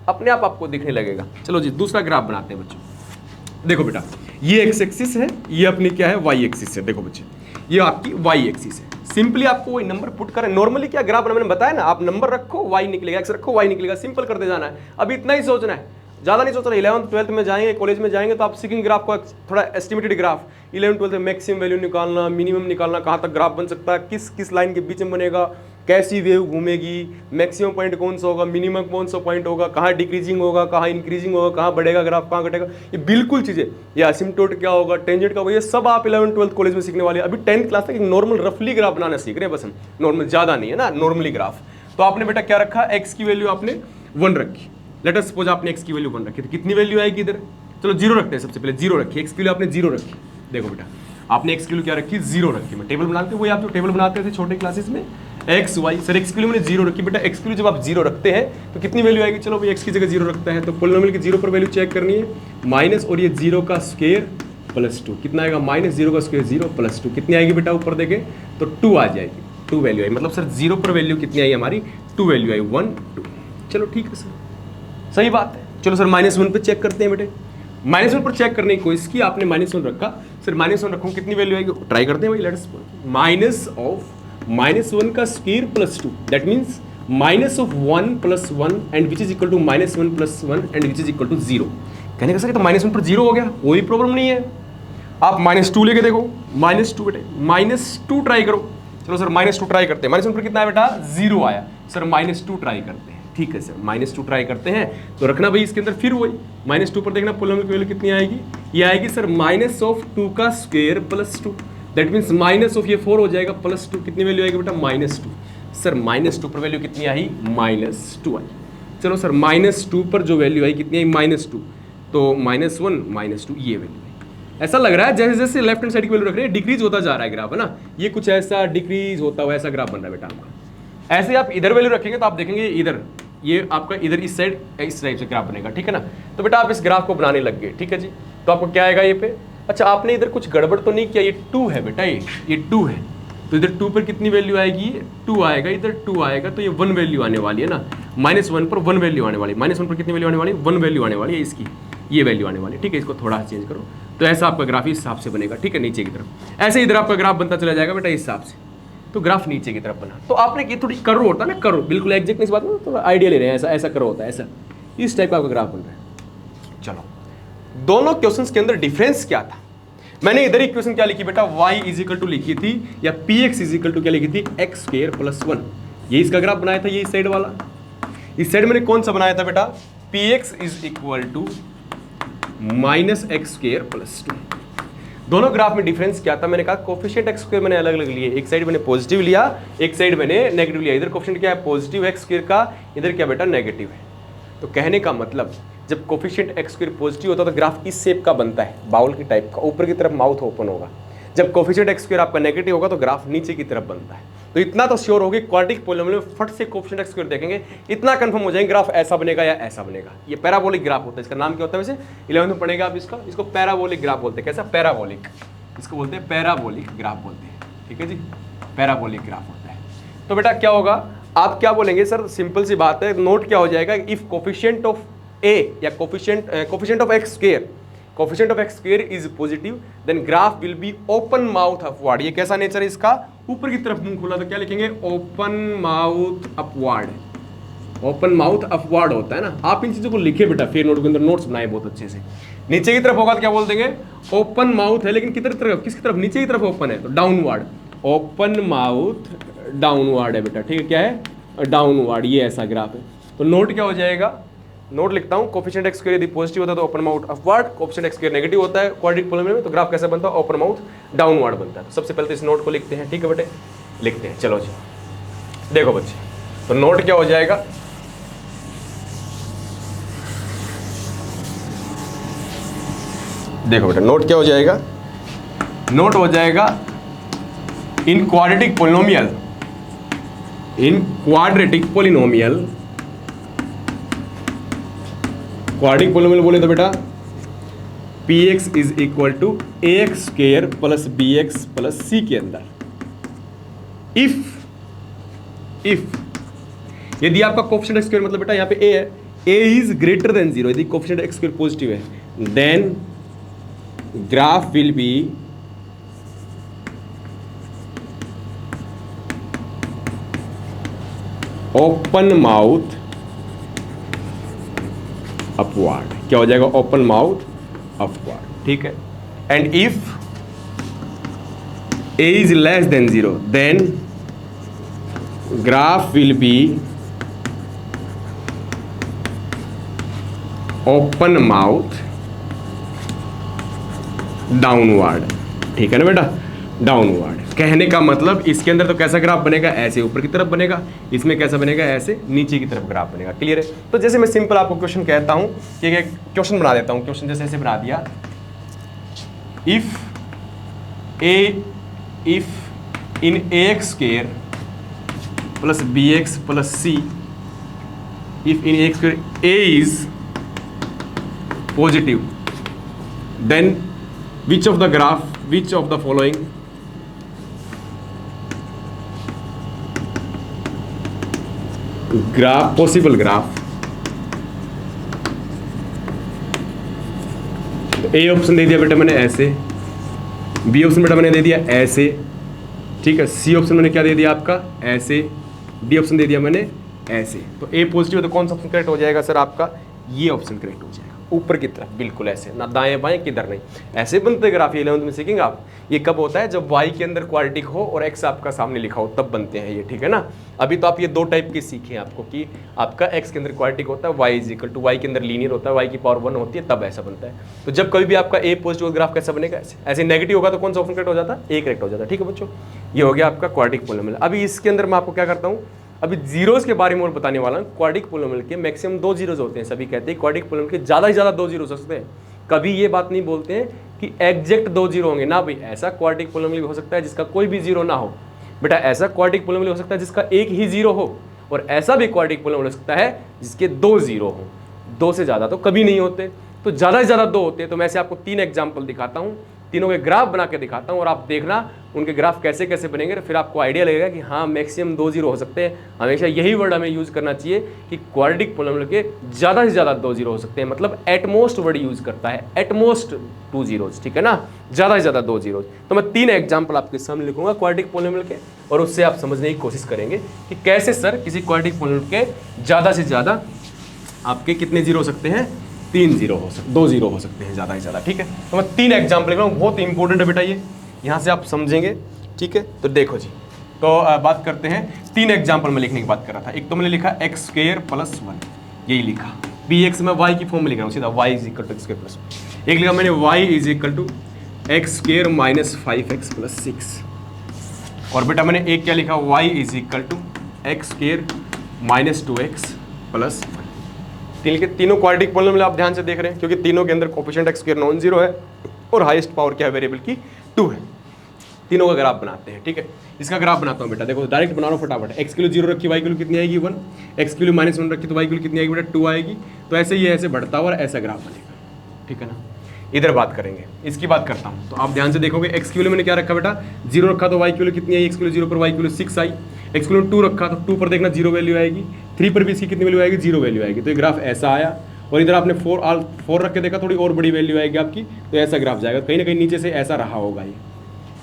अपने आप आपको दिखने लगेगा। चलो जी, दूसरा ग्राफ बनाते हैं बच्चों। देखो बेटा, ये एक्स एक्सिस है, ये अपनी क्या है, वाई एक्सिस है। देखो बच्चे, ये आपकी वाई एक्सिस है। सिंपली आपको वही नंबर पुट करें। नॉर्मली क्या ग्राफ मैंने बताया ना, आप नंबर रखो, वाई निकलेगा, एक्स रखो, वाई निकलेगा, सिंपल करते जाना है। अभी इतना ही सोचना है, ज़्यादा नहीं सोचना। 11th 12th में जाएंगे, कॉलेज में जाएंगे तो आप सीखेंगे ग्राफ का थोड़ा एस्टिमेटेड ग्राफ। 11th 12th में मैक्सिमम वैल्यू निकालना, मिनिमम निकालना, कहाँ तक ग्राफ बन सकता है, किस किस लाइन के बीच में बनेगा, कैसी वेव घूमेगी, मैक्सिमम पॉइंट कौन सा होगा, मिनिमम कौन सा पॉइंट होगा, कहाँ डिक्रीजिंग होगा, कहाँ इंक्रीजिंग होगा, कहाँ बढ़ेगा ग्राफ, कहाँ घटेगा, ये बिल्कुल चीज़ें। ये असिम्प्टोट क्या होगा, टेंजेंट क्या होगा, ये सब आप 11th 12th कॉलेज में सीखने वाले हैं। अभी 10th क्लास तक एक नॉर्मल रफली ग्राफ बनाना सीख रहे हैं बस हम, नॉर्मल ज़्यादा नहीं है ना, नॉर्मली ग्राफ। तो आपने बेटा क्या रखा, एक्स की वैल्यू आपने 1 रखी। लेट अस सपोज आपने एक्स की वैल्यू 1 रखी, तो कितनी वैल्यू आएगी इधर, चलो 0 रखते हैं। सबसे पहले 0 रखी, एक्स की वैल्यू आपने 0 रखी। देखो बेटा, आपने एक्स की वैल्यू क्या रखी, 0 रखी। मैं टेबल बनाते, वही आप जो टेबल बनाते थे छोटे क्लासेस में, एक्स वाई। सर एक्स की वैल्यू मैंने 0 रखी। बेटा एक्स की वैल्यू जब आप 0 रखते हैं तो कितनी वैल्यू आएगी, चलो भाई एक्स की जगह 0 रखता है तो पोलिनोमियल की 0 पर वैल्यू चेक करनी है, माइनस और ये 0 का स्क्वायर प्लस 2, कितना आएगा, -0 का स्क्वायर 0 प्लस 2, कितनी आएगी बेटा ऊपर देखे तो 2 आ जाएगी, 2 वैल्यू आई। मतलब सर 0 पर वैल्यू कितनी आई हमारी, 2 वैल्यू आई, 1 2। चलो ठीक है सर, सही बात है। चलो सर -1 पे चेक करते हैं बेटे। -1 पर चेक करने की कोशिश की आपने, -1 रखा। सर -1 रखूँ, कितनी वैल्यू आएगी, ट्राई करते हैं भाई। लेट्स माइनस ऑफ -1 का square plus 2, that means minus of 1 plus 1 and which is equal to -1 plus 1 and which is equal to 0। कहने का सर तो -1 पर 0 हो गया, कोई प्रॉब्लम नहीं है। आप -2 लेके देखो, -2 बेटे, -2 ट्राई करो। चलो सर -2 ट्राई करते हैं। -1 पर कितना है बेटा, 0 आया। सर -2 ट्राई करते हैं, ठीक है सर, -2 ट्राई करते हैं तो रखना भाई इसके अंदर फिर वही -2 पर देखना पोलिनोमियल की वैल्यू कितनी आएगी, ये आएगी सर -2 का square plus 2, that means minus of ये 4 हो जाएगा प्लस 2, कितनी वैल्यू आएगी बेटा, -2। सर -2 पर वैल्यू कितनी आई, -2 आई। चलो सर -2 पर जो वैल्यू आई कितनी आई, -2, तो -1 -2 ये वैल्यू आई। ऐसा लग रहा है जैसे जैसे लेफ्ट हैंड साइड की वैल्यू रख रहे हैं डिक्रीज होता जा रहा है ग्राफ, है ना, ये कुछ ऐसा डिक्रीज होता हुआ ऐसा ग्राफ बन रहा है बेटा आपका। ऐसे आप इधर वैल्यू रखेंगे तो आप देखेंगे इधर ये आपका इधर इस साइड इस टाइप से ग्राफ बनेगा, ठीक है ना। तो बेटा आप इस ग्राफ को बनाने लग गए, ठीक है जी। तो आपको क्या आएगा ये पे, अच्छा आपने इधर कुछ गड़बड़ तो नहीं किया, ये 2 है बेटा, ये 2 है, तो इधर 2 पर कितनी वैल्यू आएगी, 2 आएगा, इधर 2 आएगा, तो ये 1 वैल्यू आने वाली है ना। -1 पर 1 वैल्यू आने वाली, -1 पर कितनी वैल्यू आने वाली, 1 वैल्यू आने वाली है इसकी, ये वैल्यू आने वाली, ठीक है। इसको थोड़ा चेंज करो तो ऐसा आपका ग्राफ इस हिसाब से बनेगा, ठीक है, नीचे की तरफ। ऐसे इधर आपका ग्राफ बनता चला जाएगा बेटा इस हिसाब से, तो ग्राफ नीचे की तरफ बना। तो आपने ये थोड़ी कर्व होता है ना, कर्व बिल्कुल एग्जैक्ट इस बात में थोड़ा आइडिया ले रहे हैं, ऐसा ऐसा कर्व होता है, ऐसा इस टाइप का आपका ग्राफ बन रहा है। चलो दोनों क्वेश्चंस के अंदर डिफरेंस क्या था, मैंने इधर इक्वेशन क्या लिखी बेटा, y इज इक्वल टू लिखी थी, या px इज इक्वल टू क्या लिखी थी, x स्क्वायर प्लस 1, ये इसका ग्राफ बनाया था, ये इस साइड वाला। इस साइड मैंने कौन सा बनाया था बेटा, px is equal to -x square plus 2। दोनों ग्राफ में डिफरेंस क्या था, मैंने कहा कोफिशिएंट x स्क्वायर मैंने अलग अलग लिए, एक साइड मैंने पॉजिटिव लिया, एक साइड मैंने नेगेटिव लिया। इधर कोफिशिएंट क्या है, पॉजिटिव x स्क्वायर का, इधर क्या बेटा नेगेटिव है। तो कहने का मतलब जब कोफिशिएंट x स्क्वायर पॉजिटिव होता है तो ग्राफ इस शेप का बनता है, बाउल की टाइप का, ऊपर की तरफ माउथ ओपन होगा। जब कोफिशिएंट x स्क्वायर आपका नेगेटिव होगा तो ग्राफ नीचे की तरफ बनता है। तो इतना तो श्योर होगी, क्वाड्रेटिक पॉलिनोमियल में फट से कोफिशिएंट x स्क्वायर देखेंगे, इतना कंफर्म हो जाएंगे ग्राफ ऐसा बनेगा या ऐसा बनेगा। ये पैराबोलिक ग्राफ होता है, इसका नाम क्या होता है वैसे, 11th में पढ़ेगा आप इसका, इसको पैराबोलिक ग्राफ बोलते हैं। कैसा, पैराबोलिक, इसको बोलते हैं पैराबोलिक ग्राफ बोलते हैं, ठीक है जी, पैराबोलिक ग्राफ होता है। तो बेटा क्या होगा, आप क्या बोलेंगे सर, सिंपल सी बात है, नोट क्या हो जाएगा, इफ कोफिशिएंट ऑफ a या coefficient of x square is positive then graph will be open mouth upward. ये कैसा नेचर है इसका, ऊपर की तरफ मुंह खोला, तो क्या लिखेंगे, open mouth upward. Open mouth upward होता है ना, आप इन चीजों को लिखे बेटा, फिर नोट के अंदर नोट्स बनाए बहुत अच्छे से। नीचे की तरफ होगा तो क्या बोल देंगे, ओपन माउथ है, लेकिन किधर तरफ, किसकी तरफ, नीचे की तरफ ओपन है तो डाउनवर्ड, ओपन माउथ डाउनवर्ड है बेटा, ठीक है, क्या है डाउनवर्ड, ये ऐसा ग्राफ है। तो नोट क्या हो जाएगा, नोट लिखता हूं, कोफिशिएंट x स्क्वायर यदि पॉजिटिव होता है तो open mouth upward, coefficient x square negative होता है क्वाड्रेटिक पॉलिनोमियल में तो ग्राफ कैसा बनता है, ओपन माउथ डाउनवर्ड बनता है। तो सबसे पहले तो इस नोट को लिखते हैं, ठीक है बेटे, लिखते हैं। चलो जी देखो बच्चे, तो नोट क्या हो जाएगा, देखो बेटा नोट क्या हो जाएगा, नोट हो जाएगा in quadratic polynomial, in quadratic polynomial, quadratic polynomial बोले तो बेटा P x is equal to A X square plus B X plus C के अंदर इफ यदि आपका कोफिशिएंट एक्स स्क्वायर मतलब बेटा यहाँ पे ए है, ए इज ग्रेटर देन 0, यदि कोफिशिएंट एक्स स्क्वायर पॉजिटिव है, then graph will be open mouth upward. क्या हो जाएगा? ओपन माउथ अपवर्ड, ठीक है। And if a is less than 0, then graph will be open mouth downward, ठीक है ना बेटा, डाउनवर्ड। कहने का मतलब इसके अंदर तो कैसा ग्राफ बनेगा? ऐसे ऊपर की तरफ बनेगा, इसमें कैसा बनेगा? ऐसे नीचे की तरफ ग्राफ बनेगा। क्लियर है? तो जैसे मैं सिंपल आपको क्वेश्चन कहता हूं कि एक क्वेश्चन बना देता हूं, क्वेश्चन जैसे ऐसे बना दिया, if in X square plus B X plus C, if in X square A is positive, then which of the following graph, possible graph, a option दे दिया बेटा मैंने ऐसे, बी ऑप्शन बेटा मैंने दे दिया ऐसे, ठीक है, सी ऑप्शन मैंने क्या दे दिया आपका? ऐसे, डी ऑप्शन दे दिया मैंने ऐसे। तो ए पॉजिटिव है तो कौन सा ऑप्शन करेक्ट हो जाएगा सर आपका? ये ऑप्शन करेक्ट हो जाएगा, ऊपर की तरफ बिल्कुल ऐसे, ना दाएं बाएं किधर नहीं, ऐसे बनते ग्राफ। ये 11th में सीखेंगे आप। ये कब होता है? जब y के अंदर क्वाड्रेटिक हो और x आपका सामने लिखा हो, तब बनते हैं ये, ठीक है ना। अभी तो आप ये दो टाइप के सीखे आपको कि आपका x के अंदर क्वाड्रेटिक होता है, y is equal to, y के अंदर लीनियर होता है, y की पावर 1 होती है, तब ऐसा बनता है। तो जब कभी भी आपका a पॉजिटिव ग्राफ कैसा बनेगा? ऐसे। ऐसे नेगेटिव होगा तो कौन सा ऑप्शन करेक्ट हो जाता है? ए करेक्ट हो जाता है, ठीक है बच्चों। ये हो गया आपका क्वाड्रेटिक पोलिनोमियल। अभी इसके अंदर मैं आपको क्या करता हूँ, अभी जीरोस के बारे में और बताने वाला हूं। क्वाड्रेटिक पोलिनोमियल के मैक्सिमम 2 जीरोस होते हैं, सभी कहते हैं क्वाड्रेटिक पोलिनोमियल के ज़्यादा से ज़्यादा 2 जीरोस हो सकते हैं। कभी ये बात नहीं बोलते हैं कि एग्जैक्ट 2 जीरो होंगे ना भाई। ऐसा क्वाड्रेटिक पोलिनोमियल हो सकता है जिसका कोई भी जीरो ना हो बेटा, ऐसा क्वाड्रेटिक पोलिनोमियल हो सकता है जिसका एक ही जीरो हो, और ऐसा भी क्वाड्रेटिक पोलिनोमियल हो सकता है जिसके 2 जीरो हो। 2 से ज़्यादा तो कभी नहीं होते, तो ज़्यादा से ज़्यादा 2 होते हैं। तो मैं से आपको 3 एग्जाम्पल दिखाता हूँ, तीनों के ग्राफ बना के दिखाता हूँ, और आप देखना उनके ग्राफ कैसे कैसे बनेंगे, फिर आपको आइडिया लगेगा कि हाँ मैक्सिमम 2 जीरो हो सकते हैं। हमेशा यही वर्ड हमें यूज़ करना चाहिए कि क्वाड्रेटिक पोलिनोमियल के ज़्यादा से ज़्यादा 2 जीरो हो सकते हैं, मतलब एटमोस्ट वर्ड यूज़ करता है, एटमोस्ट 2 जीरोज, ठीक है ना, ज़्यादा से ज़्यादा 2 जीरोज। तो मैं 3 एग्जाम्पल आपके सामने लिखूंगा क्वाड्रेटिक पोलिनोमियल के, और उससे आप समझने की कोशिश करेंगे कि कैसे सर किसी क्वाड्रेटिक पोलिनोमियल के ज़्यादा से ज़्यादा आपके कितने जीरो हो सकते हैं? 3 जीरो हो सकते, 2 जीरो हो सकते हैं ज़्यादा से ज़्यादा, ठीक है। तो मैं 3 एग्जाम्पल लिख रहा हूँ, बहुत इंपॉर्टेंट है बेटा ये, यहाँ से आप समझेंगे, ठीक है। तो देखो जी, तो बात करते हैं, 3 एग्जाम्पल में लिखने की बात कर रहा था। एक तो मैंने लिखा एक्स स्क्वायर प्लस 1, यही लिखा, बी एक्स में वाई की फॉर्म में लिख रहा हूँ सीधा, y is equal to x square plus 1। एक लिखा मैंने y is equal to x square minus 5x plus 6, और बेटा मैंने एक क्या लिखा, y is equal to x square minus 2x plus 1। तीनों क्वाड्रेटिक पोलिनोमियल आप ध्यान से देख रहे हैं, क्योंकि तीनों के अंदर coefficient x square non zero है और हाईएस्ट पावर क्या है वेरिएबल की? 2 है। तीनों का ग्राफ बनाते हैं, ठीक है। इसका ग्राफ बनाता हूँ बेटा, देखो डायरेक्ट बना लो फटाफट। एक्स की वैल्यू 0 रखी, वाई की वैल्यू कितनी आएगी? 1। एक्स की वैल्यू -1 रखी तो वाई की वैल्यू कितनी आएगी बेटा? 2 आएगी। तो ऐसे ही ऐसे बढ़ता हुआ ऐसा ग्राफ बनेगा, ठीक है ना। इधर बात करेंगे, इसकी बात करता हूँ, तो आप ध्यान से देखोगे, एक्स की वैल्यू मैंने क्या रखा बेटा? 0 रखा तो वाई की वैल्यू कितनी आई? एक्स की वैल्यू 0 पर वाई की वैल्यू 6 आई। एक्स की वैल्यू 2 रखा तो 2 पर देखना 0 वैल्यू आएगी, 3 पर भी इसकी कितनी वैल्यू आएगी? 0 वैल्यू आएगी। तो ये ग्राफ ऐसा आया, और इधर आपने 4 रख के देखा, थोड़ी और बड़ी वैल्यू आएगी आपकी, तो ऐसा ग्राफ जाएगा, कहीं ना कहीं नीचे से ऐसा रहा होगा ये।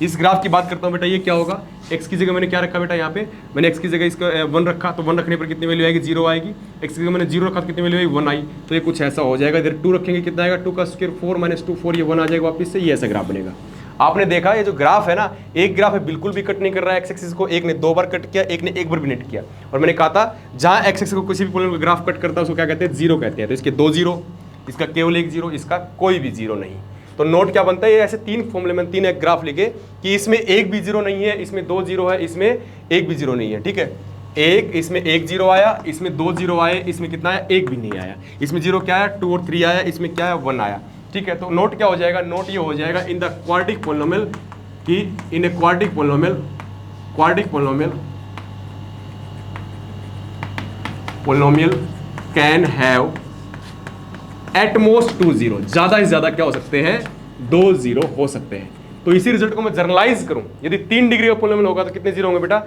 इस ग्राफ की बात करता हूँ बेटा, ये क्या होगा? एक्स की जगह मैंने क्या रखा बेटा? यहाँ पे मैंने एक्स की जगह इसका 1 रखा, तो 1 रखने पर कितनी वैल्यू आएगी? 0 आएगी। एक्स की जगह मैंने 0 रखा तो कितनी वैल्यू आएगी? 1 आई। तो ये कुछ ऐसा हो जाएगा। इधर 2 रखेंगे, कितना आएगा? 2 का स्क्वायर 4 माइनस 2 4, ये 1 आ जाएगा वापस से, ये ऐसा ग्राफ बनेगा। आपने देखा ये जो ग्राफ है ना, एक ग्राफ है बिल्कुल भी कट नहीं कर रहा है एक्स एक्सिस को, एक ने 2 बार कट किया, एक ने 1 बार भी कट किया। और मैंने कहा था जहाँ एक्स एक्सिस को किसी भी पोलिनोमियल का ग्राफ कट करता है उसको क्या कहते हैं? 0 कहते हैं। तो इसके 2 जीरो, इसका केवल 1 जीरो, इसका कोई भी जीरो नहीं। तो नोट क्या बनता है? ये ऐसे 3 फॉर्मूले में 3 एक ग्राफ लिखे कि इसमें एक भी जीरो नहीं है, इसमें 2 जीरो है, इसमें एक भी जीरो नहीं है, ठीक है। एक इसमें 1 जीरो आया, इसमें 2 जीरो आए, इसमें कितना आया? 1 भी नहीं आया। इसमें जीरो क्या आया? 2 और 3 आया, इसमें क्या है? 1 आया। ठीक है, तो नोट क्या हो जाएगा, नोट ये हो जाएगा इन द क्वाड्रेटिक पोलिनोमियल कि in a quadratic polynomial can have at most 2 zero, ज्यादा से ज्यादा क्या हो सकते हैं, 2 जीरो हो सकते हैं। तो इसी रिजल्ट को मैं जर्नलाइज करूं, यदि 3 डिग्री का पोलिनोमियल होगा तो कितने जीरो होंगे बेटा,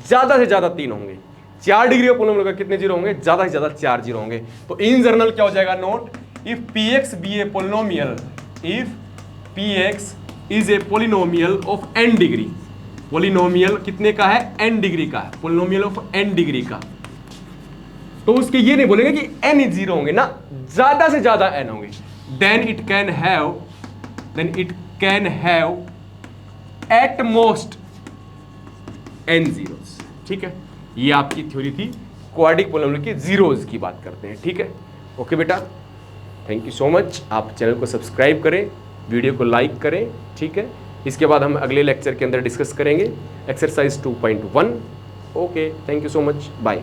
ज्यादा से ज्यादा 3 होंगे। 4 डिग्री का पोलिनोमियल होगा कितने जीरो होंगे, ज्यादा से ज्यादा 4 जीरो होंगे। तो इन जनरल क्या हो जाएगा note, if px be a polynomial, if px is a polynomial of n degree, polynomial कितने का है, n डिग्री का है, पोलिनोमियल ऑफ n डिग्री का, तो उसके ये नहीं बोलेंगे कि n जीरो होंगे ना, ज्यादा से ज्यादा n होंगे, then it can have at most n zeros. ठीक है, ये आपकी थ्योरी थी क्वाड्रेटिक पोलिनोमियल की जीरोस की बात करते हैं। ठीक है, ओके बेटा, थैंक यू सो मच। आप चैनल को सब्सक्राइब करें, वीडियो को लाइक करें। ठीक है, इसके बाद हम अगले लेक्चर के अंदर डिस्कस करेंगे exercise 2.1। Okay, thank you so much, bye.